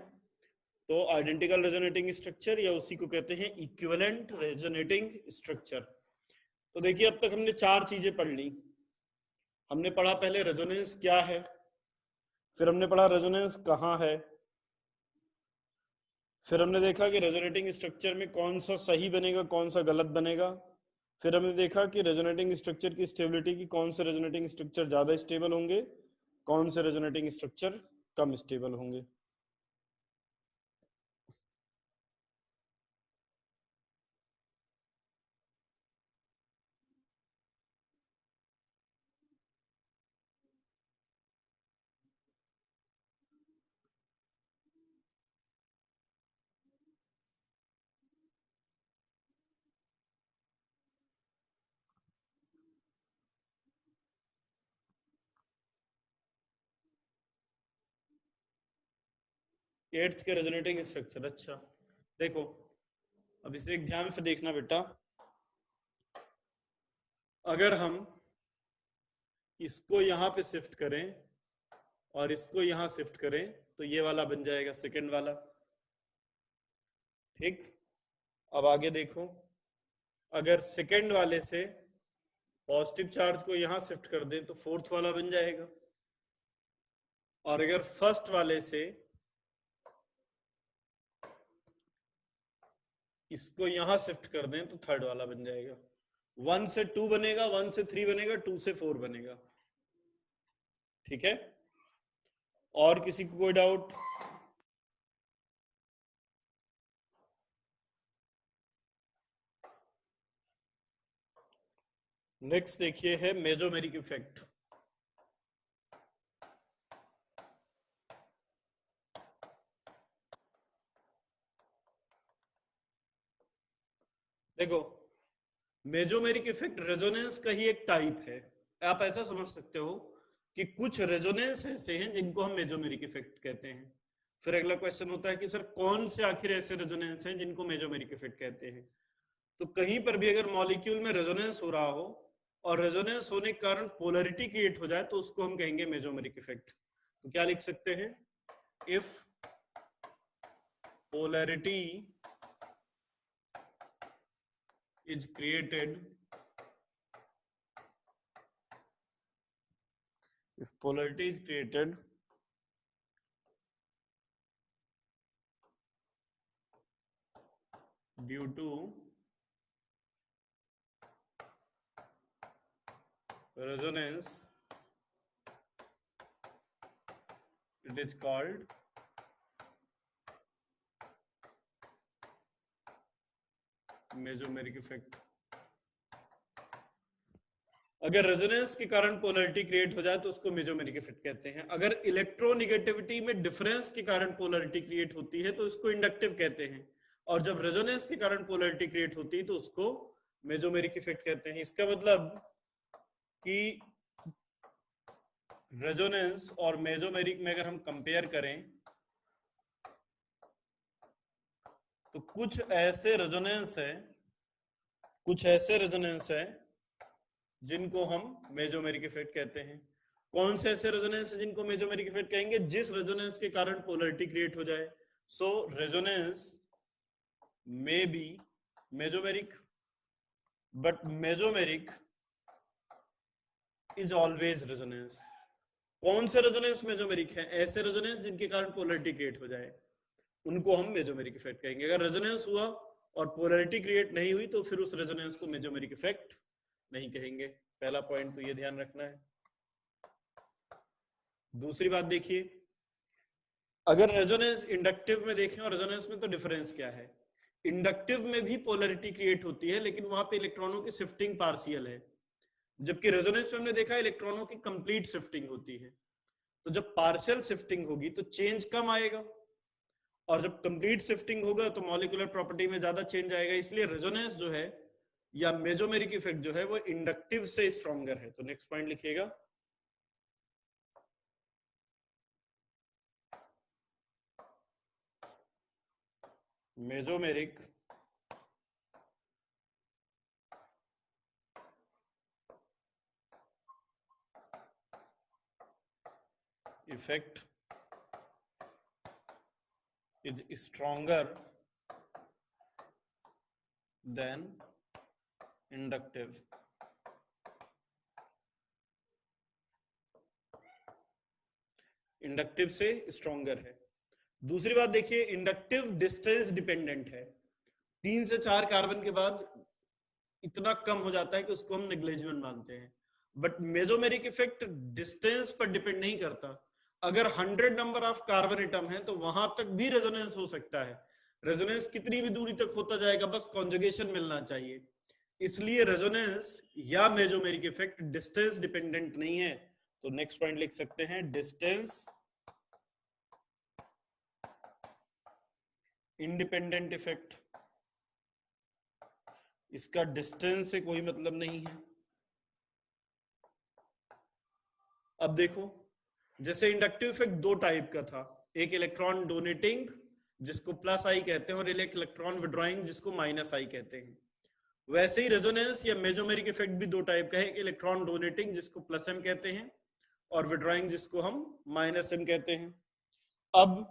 तो आइडेंटिकल रेजोनेटिंग स्ट्रक्चर, या उसी को कहते हैं इक्विवेलेंट रेजोनेटिंग स्ट्रक्चर। तो देखिए, अब तक हमने 4 चीजें पढ़ ली। हमने पढ़ा पहले रेजोनेंस क्या है, फिर हमने पढ़ा रेजोनेंस कहाँ है, फिर हमने देखा कि रेजोनेटिंग स्ट्रक्चर में कौन सा सही बनेगा, कौन सा गलत बनेगा। फिर हमने देखा कि रेजोनेटिंग स्ट्रक्चर की स्टेबिलिटी की, कौन से रेजोनेटिंग स्ट्रक्चर ज्यादा स्टेबल होंगे, कौन से रेजोनेटिंग स्ट्रक्चर कम स्टेबल होंगे। एट्थ के रेजोनेटिंग स्ट्रक्चर। अच्छा देखो, अब इसे एक ध्यान से देखना बेटा। अगर हम इसको यहां पे शिफ्ट करें और इसको यहां शिफ्ट करें, तो ये वाला बन जाएगा सेकंड वाला। ठीक, अब आगे देखो, अगर सेकंड वाले से पॉजिटिव चार्ज को यहां शिफ्ट कर दें तो फोर्थ वाला बन जाएगा, और अगर फर्स्ट वाले से इसको यहां शिफ्ट कर दें तो थर्ड वाला बन जाएगा। 1 से 2 बनेगा, 1 से 3 बनेगा, 2 से 4 बनेगा। ठीक है, और किसी को कोई डाउट? नेक्स्ट देखिए है मेसोमेरिक इफेक्ट। देखो, मेसोमेरिक इफेक्ट रेजोनेंस का ही एक टाइप है। आप ऐसा समझ सकते हो कि कुछ रेजोनेंस ऐसे हैं जिनको हम मेसोमेरिक इफेक्ट कहते हैं। फिर अगला क्वेश्चन होता है कि सर कौन से आखिर ऐसे रेजोनेंस हैं जिनको मेसोमेरिक इफेक्ट कहते हैं। तो कहीं पर भी अगर मॉलिक्यूल में रेजोनेंस हो रहा हो और रेजोनेंस होने के कारण पोलैरिटी क्रिएट हो जाए, तो उसको हम कहेंगे मेसोमेरिक इफेक्ट। तो क्या लिख सकते हैं? If polarity is created, if polarity is created due to resonance, it is called mesomeric effect। अगर रेजोनेंस के कारण पोलरिटी क्रिएट हो जाए तो उसको मेसोमेरिक इफेक्ट कहते हैं। अगर इलेक्ट्रोनेगेटिविटी में डिफरेंस के कारण पोलरिटी क्रिएट होती है तो इसको इंडक्टिव कहते हैं, और जब रेजोनेंस के कारण पोलरिटी क्रिएट होती है तो उसको मेसोमेरिक इफेक्ट कहते हैं। इसका मतलब कि रेजोनेंस और मेसोमेरिक में अगर हम कंपेयर करें तो कुछ ऐसे रेजोनेंस है जिनको हम मेसोमेरिक इफेक्ट कहते हैं। कौन से ऐसे रेजोनेंस है जिनको मेसोमेरिक इफेक्ट कहेंगे? जिस रेजोनेंस के कारण पोलरिटी क्रिएट हो जाए। So resonance may be mesomeric, but mesomeric is always resonance. कौन से रेजोनेंस मेसोमेरिक है? ऐसे रेजोनेंस जिनके कारण पोलरिटी क्रिएट हो जाए, उनको हम मेसोमेरिक इफेक्ट कहेंगे। अगर रेजोनेंस हुआ और पोलरिटी क्रिएट नहीं हुई तो फिर उस रेजोनेंस को मेसोमेरिक इफेक्ट नहीं कहेंगे। पहला पॉइंट तो ये ध्यान रखना है। दूसरी बात देखिए, अगर रेजोनेंस इंडक्टिव में देखें और रेजोनेंस में, तो डिफरेंस क्या है? इंडक्टिव में भी पोलरिटी क्रिएट होती है लेकिन वहां पे इलेक्ट्रॉनों की शिफ्टिंग पार्शियल है, जबकि रेजोनेंस में हमने देखा इलेक्ट्रॉनों की कंप्लीट शिफ्टिंग होती है। तो जब पार्शियल शिफ्टिंग होगी तो चेंज कम आएगा, और जब कंप्लीट शिफ्टिंग होगा तो मॉलिक्यूलर प्रॉपर्टी में ज्यादा चेंज आएगा। इसलिए रेजोनेंस जो है या मेसोमेरिक इफेक्ट जो है वो इंडक्टिव से स्ट्रॉन्गर है। तो नेक्स्ट पॉइंट लिखिएगा, mesomeric effect is stronger than inductive। Inductive से स्ट्रॉन्गर है। दूसरी बात देखिए, इंडक्टिव डिस्टेंस डिपेंडेंट है। 3 से 4 कार्बन के बाद इतना कम हो जाता है कि उसको हम नेग्लिजिबल मानते हैं। बट मेसोमेरिक इफेक्ट डिस्टेंस पर डिपेंड नहीं करता। अगर 100 नंबर ऑफ कार्बन एटम है तो वहां तक भी रेजोनेंस हो सकता है। रेजोनेंस कितनी भी दूरी तक होता जाएगा, बस कॉन्जुगेशन मिलना चाहिए। इसलिए रेजोनेंस या मेसोमेरिक इफेक्ट डिस्टेंस डिपेंडेंट नहीं है। तो नेक्स्ट पॉइंट लिख सकते हैं, डिस्टेंस इंडिपेंडेंट इफेक्ट। इसका डिस्टेंस से कोई मतलब नहीं है। अब देखो, जैसे इंडक्टिव इफेक्ट 2 टाइप का था, एक इलेक्ट्रॉन डोनेटिंग जिसको प्लस आई कहते हैं और एक इलेक्ट्रॉन विड्रॉइंग जिसको माइनस आई कहते हैं। वैसे ही रेजोनेंस या मेसोमेरिक इफेक्ट भी 2 टाइप का है, एक इलेक्ट्रॉन डोनेटिंग जिसको प्लस एम कहते हैं और विड्रॉइंग जिसको हम माइनस एम कहते हैं। अब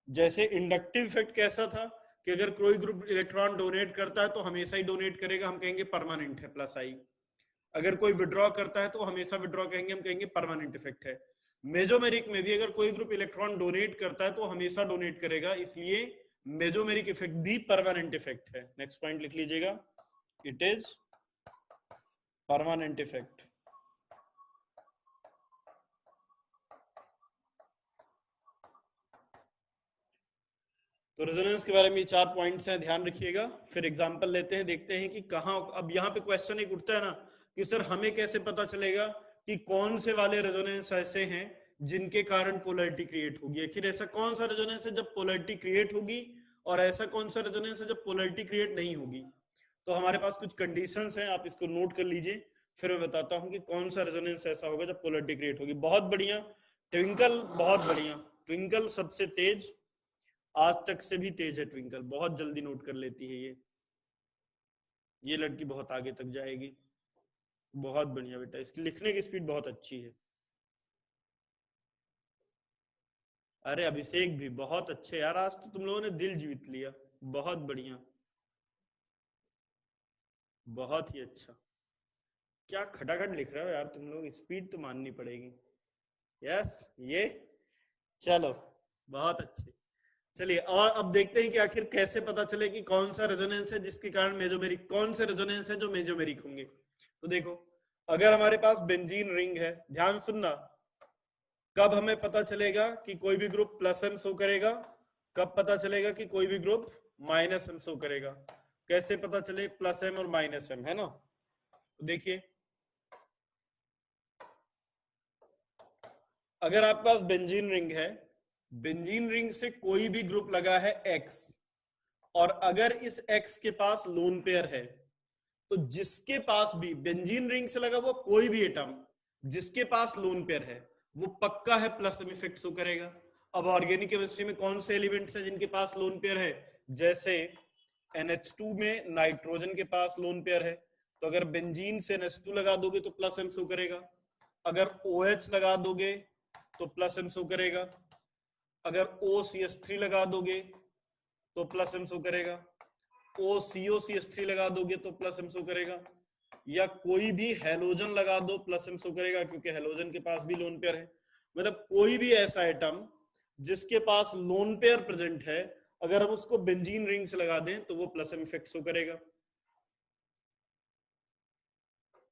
जैसे इंडक्टिव इफेक्ट कैसा था कि अगर कोई ग्रुप इलेक्ट्रॉन डोनेट करता है तो हमेशा ही डोनेट करेगा, हम कहेंगे परमानेंट है प्लस आई। अगर कोई विड्रॉ करता है तो हमेशा विड्रॉ कहेंगे, हम कहेंगे परमानेंट इफेक्ट है। मेसोमेरिक में भी अगर कोई ग्रुप इलेक्ट्रॉन डोनेट करता है तो हमेशा डोनेट करेगा, इसलिए मेसोमेरिक इफेक्ट भी परमानेंट इफेक्ट है। नेक्स्ट पॉइंट लिख लीजिएगा, इट इज परमानेंट इफेक्ट। तो रेजोनेंस के बारे में 4 पॉइंट्स हैं, ध्यान रखिएगा। फिर एग्जांपल लेते हैं, देखते हैं कि कहां। अब यहाँ पे क्वेश्चन एक उठता है ना कि सर हमें कैसे पता चलेगा कि कौन से वाले रेजोनेंस ऐसे हैं जिनके कारण पोलरिटी क्रिएट होगी। आखिर ऐसा कौन सा रेजोनेंस है जब पोलरिटी क्रिएट होगी और ऐसा कौन सा रेजोनेंस है जब पोलरिटी क्रिएट नहीं होगी। तो हमारे पास कुछ कंडीशंस हैं, आप इसको नोट कर लीजिए, फिर मैं बताता हूँ कि कौन सा रेजोनेंस ऐसा होगा जब पोलरिटी क्रिएट होगी। बहुत बढ़िया, ट्विंकल बहुत बढ़िया, ट्विंकल सबसे तेज, आज तक से भी तेज है ट्विंकल, बहुत जल्दी नोट कर लेती है ये लड़की बहुत आगे तक जाएगी। बहुत बढ़िया बेटा, इसकी लिखने की स्पीड बहुत अच्छी है। अरे अभिषेक भी बहुत अच्छे यार, आज तो तुम लोगों ने दिल जीत लिया, बहुत बढ़िया, बहुत ही अच्छा। क्या खटाखट लिख रहे हो यार तुम लोग, स्पीड तो माननी पड़ेगी। यस, ये चलो बहुत अच्छे। चलिए, और अब देखते हैं कि आखिर कैसे पता चले कि कौन सा रेजोनेंस है जिसके कारण मेसोमेरिक, कौन से रेजोनेंस है जो मेसोमेरिक होंगे। तो देखो, अगर हमारे पास बेंजीन रिंग है, ध्यान सुनना, कब हमें पता चलेगा कि कोई भी ग्रुप प्लस एम शो करेगा, कब पता चलेगा कि कोई भी ग्रुप माइनस एम शो करेगा। कैसे पता चले प्लस एम और माइनस एम, है ना। तो देखिए, अगर आपके पास बेंजीन रिंग है, बेंजीन रिंग से कोई भी ग्रुप लगा है X, और अगर इस X के पास लोन पेयर है, तो जिसके पास भी बेंजीन रिंग से लगा हुआ कोई भी एटम जिसके पास लोन पेयर है, वो पक्का है प्लस एम इफेक्ट शो करेगा। अब ऑर्गेनिक केमिस्ट्री में कौन से एलिमेंट्स हैं जिनके पास लोन पेयर है? जैसे NH2 में नाइट्रोजन के पास लोन पेयर है, तो अगर बेंजीन से NH2 लगा दोगे तो प्लस एम शो करेगा। अगर OH लगा दोगे तो प्लस एम शो करेगा। अगर OCH3 लगा दोगे तो प्लस एम शो करेगा। OCOCH3 लगा दोगे तो प्लस एम शो करेगा। या कोई भी हेलोजन लगा दो, प्लस एम शो करेगा, क्योंकि हेलोजन के पास भी लोन पेयर है। मतलब कोई भी ऐसा एटम जिसके पास लोन पेयर प्रेजेंट है, अगर हम उसको बेंजीन रिंग से लगा दें तो वो प्लस एम इफेक्ट शो करेगा।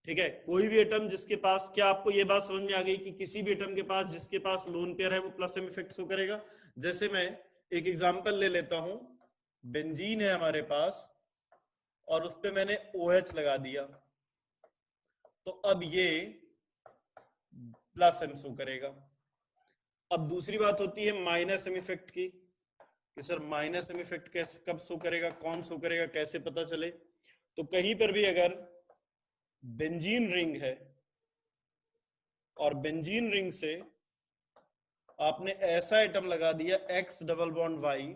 ठीक है, कोई भी एटम जिसके पास, क्या आपको ये बात समझ में आ गई कि किसी भी एटम के पास जिसके पास लोन पेयर है वो प्लस एम इफेक्ट शो करेगा? जैसे मैं एक एग्जांपल ले लेता हूं, बेंजीन है हमारे पास और उस पे मैंने OH लगा दिया, तो अब ये प्लस एम शो करेगा। अब दूसरी बात होती है माइनस एम इफेक्ट की, कि सर माइनस एम इफेक्ट कैसे, कब शो करेगा, कौन शो करेगा, कैसे पता चले? तो कहीं पर भी अगर बेंजीन रिंग है और बेंजीन रिंग से आपने ऐसा एटम लगा दिया X डबल बॉन्ड Y,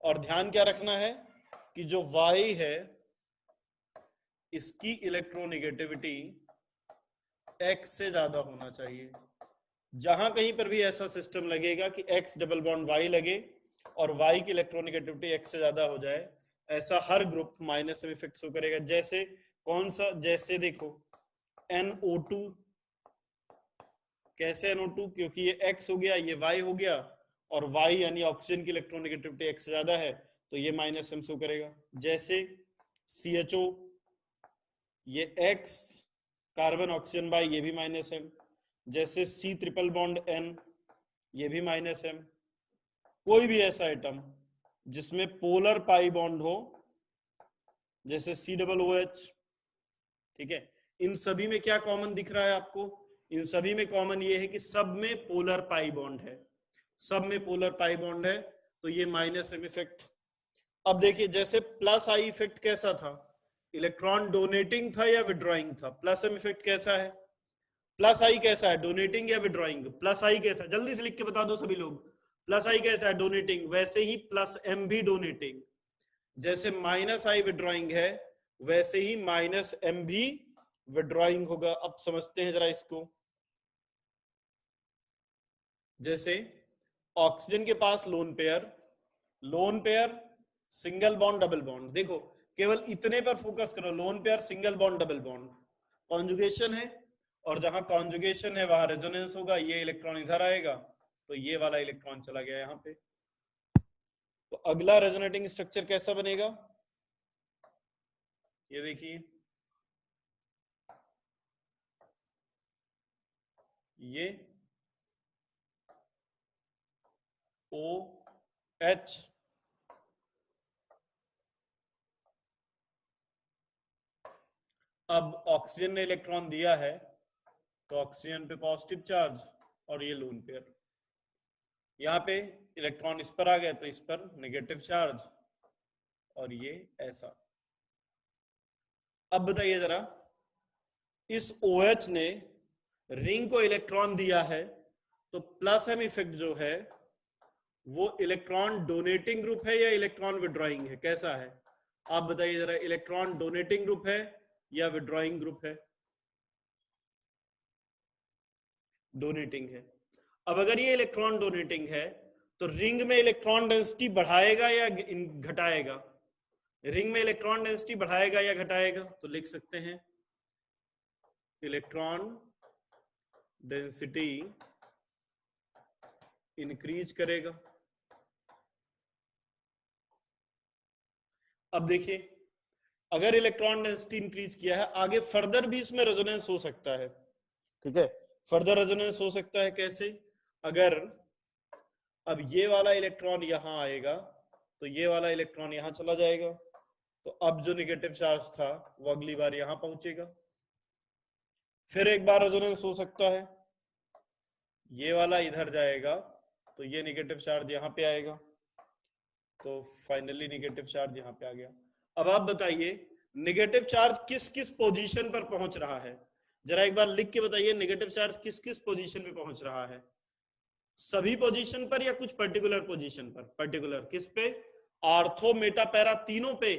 और ध्यान क्या रखना है कि जो Y है इसकी इलेक्ट्रोनेगेटिविटी X से ज्यादा होना चाहिए। जहां कहीं पर भी ऐसा सिस्टम लगेगा कि X डबल बॉन्ड Y लगे और Y की इलेक्ट्रोनेगेटिविटी X से ज्यादा हो जाए, ऐसा हर ग्रुप माइनस में फिक्स हो करेगा। जैसे कौन सा? जैसे देखो NO2, कैसे NO2? क्योंकि ये X हो गया, ये Y हो गया, और Y यानी ऑक्सीजन की इलेक्ट्रोनेगेटिविटी X से ज्यादा है, तो ये माइनस M शो करेगा। जैसे CHO, ये X कार्बन ऑक्सीजन बाई, ये भी माइनस M। जैसे C ट्रिपल बॉन्ड N, ये भी माइनस M। कोई भी ऐसा एटम जिसमें पोलर पाई बॉन्ड हो, जैसे COOH, ठीक है, इन सभी में क्या कॉमन दिख रहा है आपको? इन सभी में कॉमन ये है कि सब में पोलर पाई बॉन्ड है, सब में पोलर पाई बॉन्ड है, तो ये माइनस एम इफेक्ट। अब देखिए, जैसे प्लस आई इफेक्ट कैसा था? इलेक्ट्रॉन डोनेटिंग था या विड्रॉइंग था? प्लस एम इफेक्ट कैसा है? प्लस आई कैसा है? डोनेटिंग या विड्रॉइंग? प्लस आई कैसा है? जल्दी से लिख के बता दो सभी लोग। प्लस आई कैसा है? डोनेटिंग। वैसे ही प्लस एम भी डोनेटिंग। जैसे माइनस आई विड्रॉइंग है, वैसे ही माइनस एम भी विड्रॉइंग होगा। अब समझते हैं जरा इसको। जैसे ऑक्सीजन के पास lone pair, lone pair, single bond, double bond. देखो केवल इतने पर फोकस करो, lone pair, single bond, double bond. Conjugation है, और जहां कॉन्जुगेशन है वहां रेजोनेंस होगा, ये इलेक्ट्रॉन इधर आएगा, तो ये वाला इलेक्ट्रॉन चला गया यहां पे। तो अगला रेजोनेटिंग स्ट्रक्चर कैसा बनेगा? ये देखिए, ये OH, अब ऑक्सीजन ने इलेक्ट्रॉन दिया है, तो ऑक्सीजन पे पॉजिटिव चार्ज, और ये लोन पेयर। यहाँ पे इलेक्ट्रॉन इस पर आ गया तो इस पर नेगेटिव चार्ज, और ये ऐसा। अब बताइए जरा, इस OH ने रिंग को इलेक्ट्रॉन दिया है, तो प्लस एम इफेक्ट जो है वो इलेक्ट्रॉन डोनेटिंग ग्रुप है या इलेक्ट्रॉन विड्रॉइंग है? कैसा है आप बताइए जरा, इलेक्ट्रॉन डोनेटिंग ग्रुप है या विड्रॉइंग ग्रुप है? डोनेटिंग है। अब अगर ये इलेक्ट्रॉन डोनेटिंग है, तो रिंग में इलेक्ट्रॉन डेंसिटी बढ़ाएगा या घटाएगा? रिंग में इलेक्ट्रॉन डेंसिटी बढ़ाएगा या घटाएगा? तो लिख सकते हैं इलेक्ट्रॉन डेंसिटी इंक्रीज करेगा। अब देखिए, अगर इलेक्ट्रॉन डेंसिटी इंक्रीज किया है, आगे फर्दर भी इसमें रेजोनेंस हो सकता है। ठीक है, फर्दर रेजोनेंस हो सकता है कैसे? अगर अब ये वाला इलेक्ट्रॉन यहां आएगा, तो ये वाला इलेक्ट्रॉन यहां चला जाएगा, तो अब जो नेगेटिव चार्ज था वो अगली बार यहां पहुंचेगा। फिर एक बार रेजोनेंस हो सकता है, ये वाला इधर जाएगा तो ये नेगेटिव चार्ज यहाँ पे आएगा, तो फाइनली नेगेटिव चार्ज यहाँ पे आ गया। अब आप बताइए नेगेटिव चार्ज किस किस पोजीशन पर पहुंच रहा है, जरा एक बार लिख के बताइए नेगेटिव चार्ज किस किस पोजीशन पे पहुंच रहा है। सभी पोजीशन पर या कुछ पर्टिकुलर पोजीशन पर? पर्टिकुलर किस पे? आर्थो मेटा पैरा तीनों पे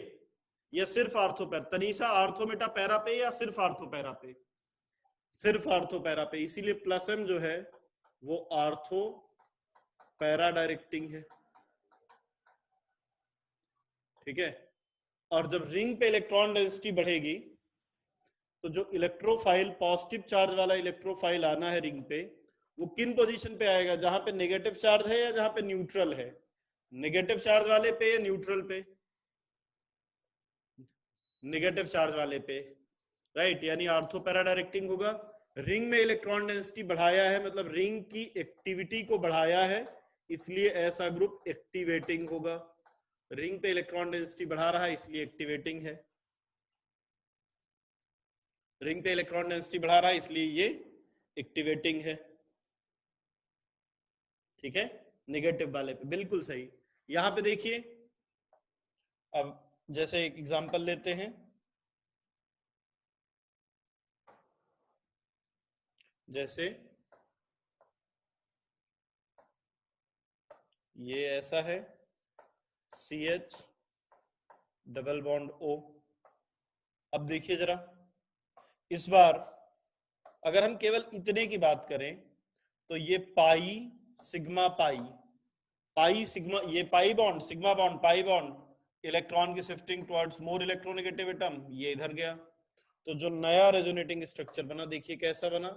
या सिर्फ ortho para? Tanisha ortho Meta para पे या सिर्फ आर्थो पैरा पे? सिर्फ आर्थो पैरा पे, इसीलिए प्लस एम जो है वो आर्थो पैरा डायरेक्टिंग है, ठीक है। और जब रिंग पे इलेक्ट्रॉन डेंसिटी बढ़ेगी तो जो इलेक्ट्रोफाइल पॉजिटिव चार्ज वाला इलेक्ट्रोफाइल आना है रिंग पे, वो किन पोजीशन पे आएगा? जहां पे नेगेटिव चार्ज है या जहां पे न्यूट्रल है? नेगेटिव चार्ज वाले पे या न्यूट्रल पे? नेगेटिव चार्ज वाले पे, राइट। यानी आर्थो पैरा डायरेक्टिंग होगा। रिंग में इलेक्ट्रॉन डेंसिटी बढ़ाया है मतलब रिंग की एक्टिविटी को बढ़ाया है, इसलिए ऐसा ग्रुप एक्टिवेटिंग होगा। रिंग पे इलेक्ट्रॉन डेंसिटी बढ़ा रहा है इसलिए एक्टिवेटिंग है, रिंग पे इलेक्ट्रॉन डेंसिटी बढ़ा रहा है इसलिए ये एक्टिवेटिंग है, ठीक है। नेगेटिव वाले पे बिल्कुल सही। यहां पे देखिए, अब जैसे एक एग्जांपल लेते हैं, जैसे ये ऐसा है CH डबल बॉन्ड O। अब देखिए जरा, इस बार अगर हम केवल इतने की बात करें तो ये pi sigma pi, pi sigma, ये pi bond sigma bond pi bond, electron की shifting towards more electronegative atom, ये इधर गया। तो जो नया रेजोनेटिंग स्ट्रक्चर बना देखिए कैसा बना,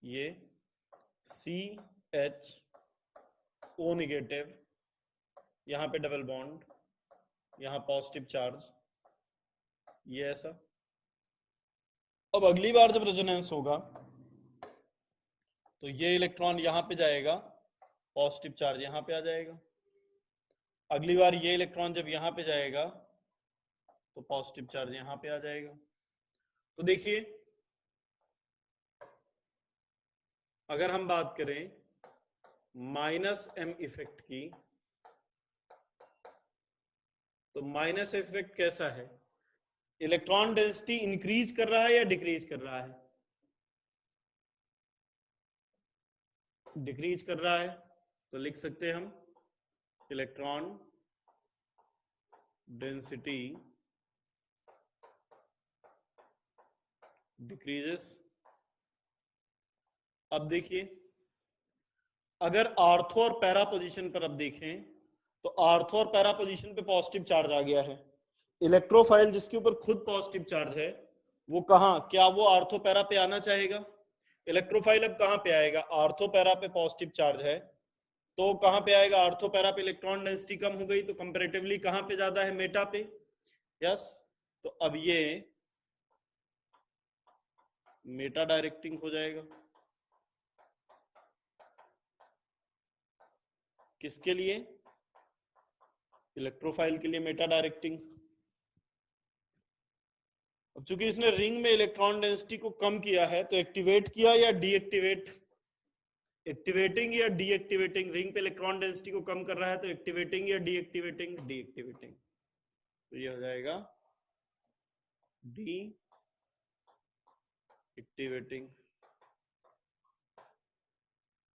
ये CH O नेगेटिव, यहां पे डबल बॉन्ड, यहां पॉजिटिव चार्ज, ये ऐसा। अब अगली बार जब रेजोनेंस होगा तो ये इलेक्ट्रॉन यहां पे जाएगा, पॉजिटिव चार्ज यहां पे आ जाएगा। अगली बार ये इलेक्ट्रॉन जब यहां पे जाएगा तो पॉजिटिव चार्ज यहां पे आ जाएगा। तो देखिए अगर हम बात करें माइनस एम इफेक्ट की, तो माइनस इफेक्ट कैसा है? इलेक्ट्रॉन डेंसिटी इंक्रीज कर रहा है या डिक्रीज कर रहा है? डिक्रीज कर रहा है, तो लिख सकते हैं हम इलेक्ट्रॉन डेंसिटी डिक्रीजेस। अब देखिए अगर आर्थो और पैरा पोजीशन पर अब देखें तो आर्थो और पैरा पोजीशन पे पॉजिटिव चार्ज आ गया है, इलेक्ट्रोफाइल जिसके ऊपर खुद पॉजिटिव चार्ज है वो कहां, क्या वो आर्थो पैरा पे आना चाहेगा? इलेक्ट्रोफाइल अब कहां पे आएगा? आर्थो पैरा पे पॉजिटिव चार्ज है तो कहां पे आएगा? आर्थो पैरा पे इलेक्ट्रॉन डेंसिटी कम हो गई तो कंपैरेटिवली कहां पे ज्यादा है? मेटा पे, यस। तो अब ये मेटा डायरेक्टिंग हो जाएगा, किसके लिए? इलेक्ट्रोफाइल के लिए मेटा डायरेक्टिंग। अब चूंकि इसने रिंग में इलेक्ट्रॉन डेंसिटी को कम किया है तो एक्टिवेट किया या डीएक्टिवेट? एक्टिवेटिंग या डीएक्टिवेटिंग? रिंग पे इलेक्ट्रॉन डेंसिटी को कम कर रहा है तो एक्टिवेटिंग या डीएक्टिवेटिंग? डीएक्टिवेटिंग। तो ये हो जाएगा डी एक्टिवेटिंग।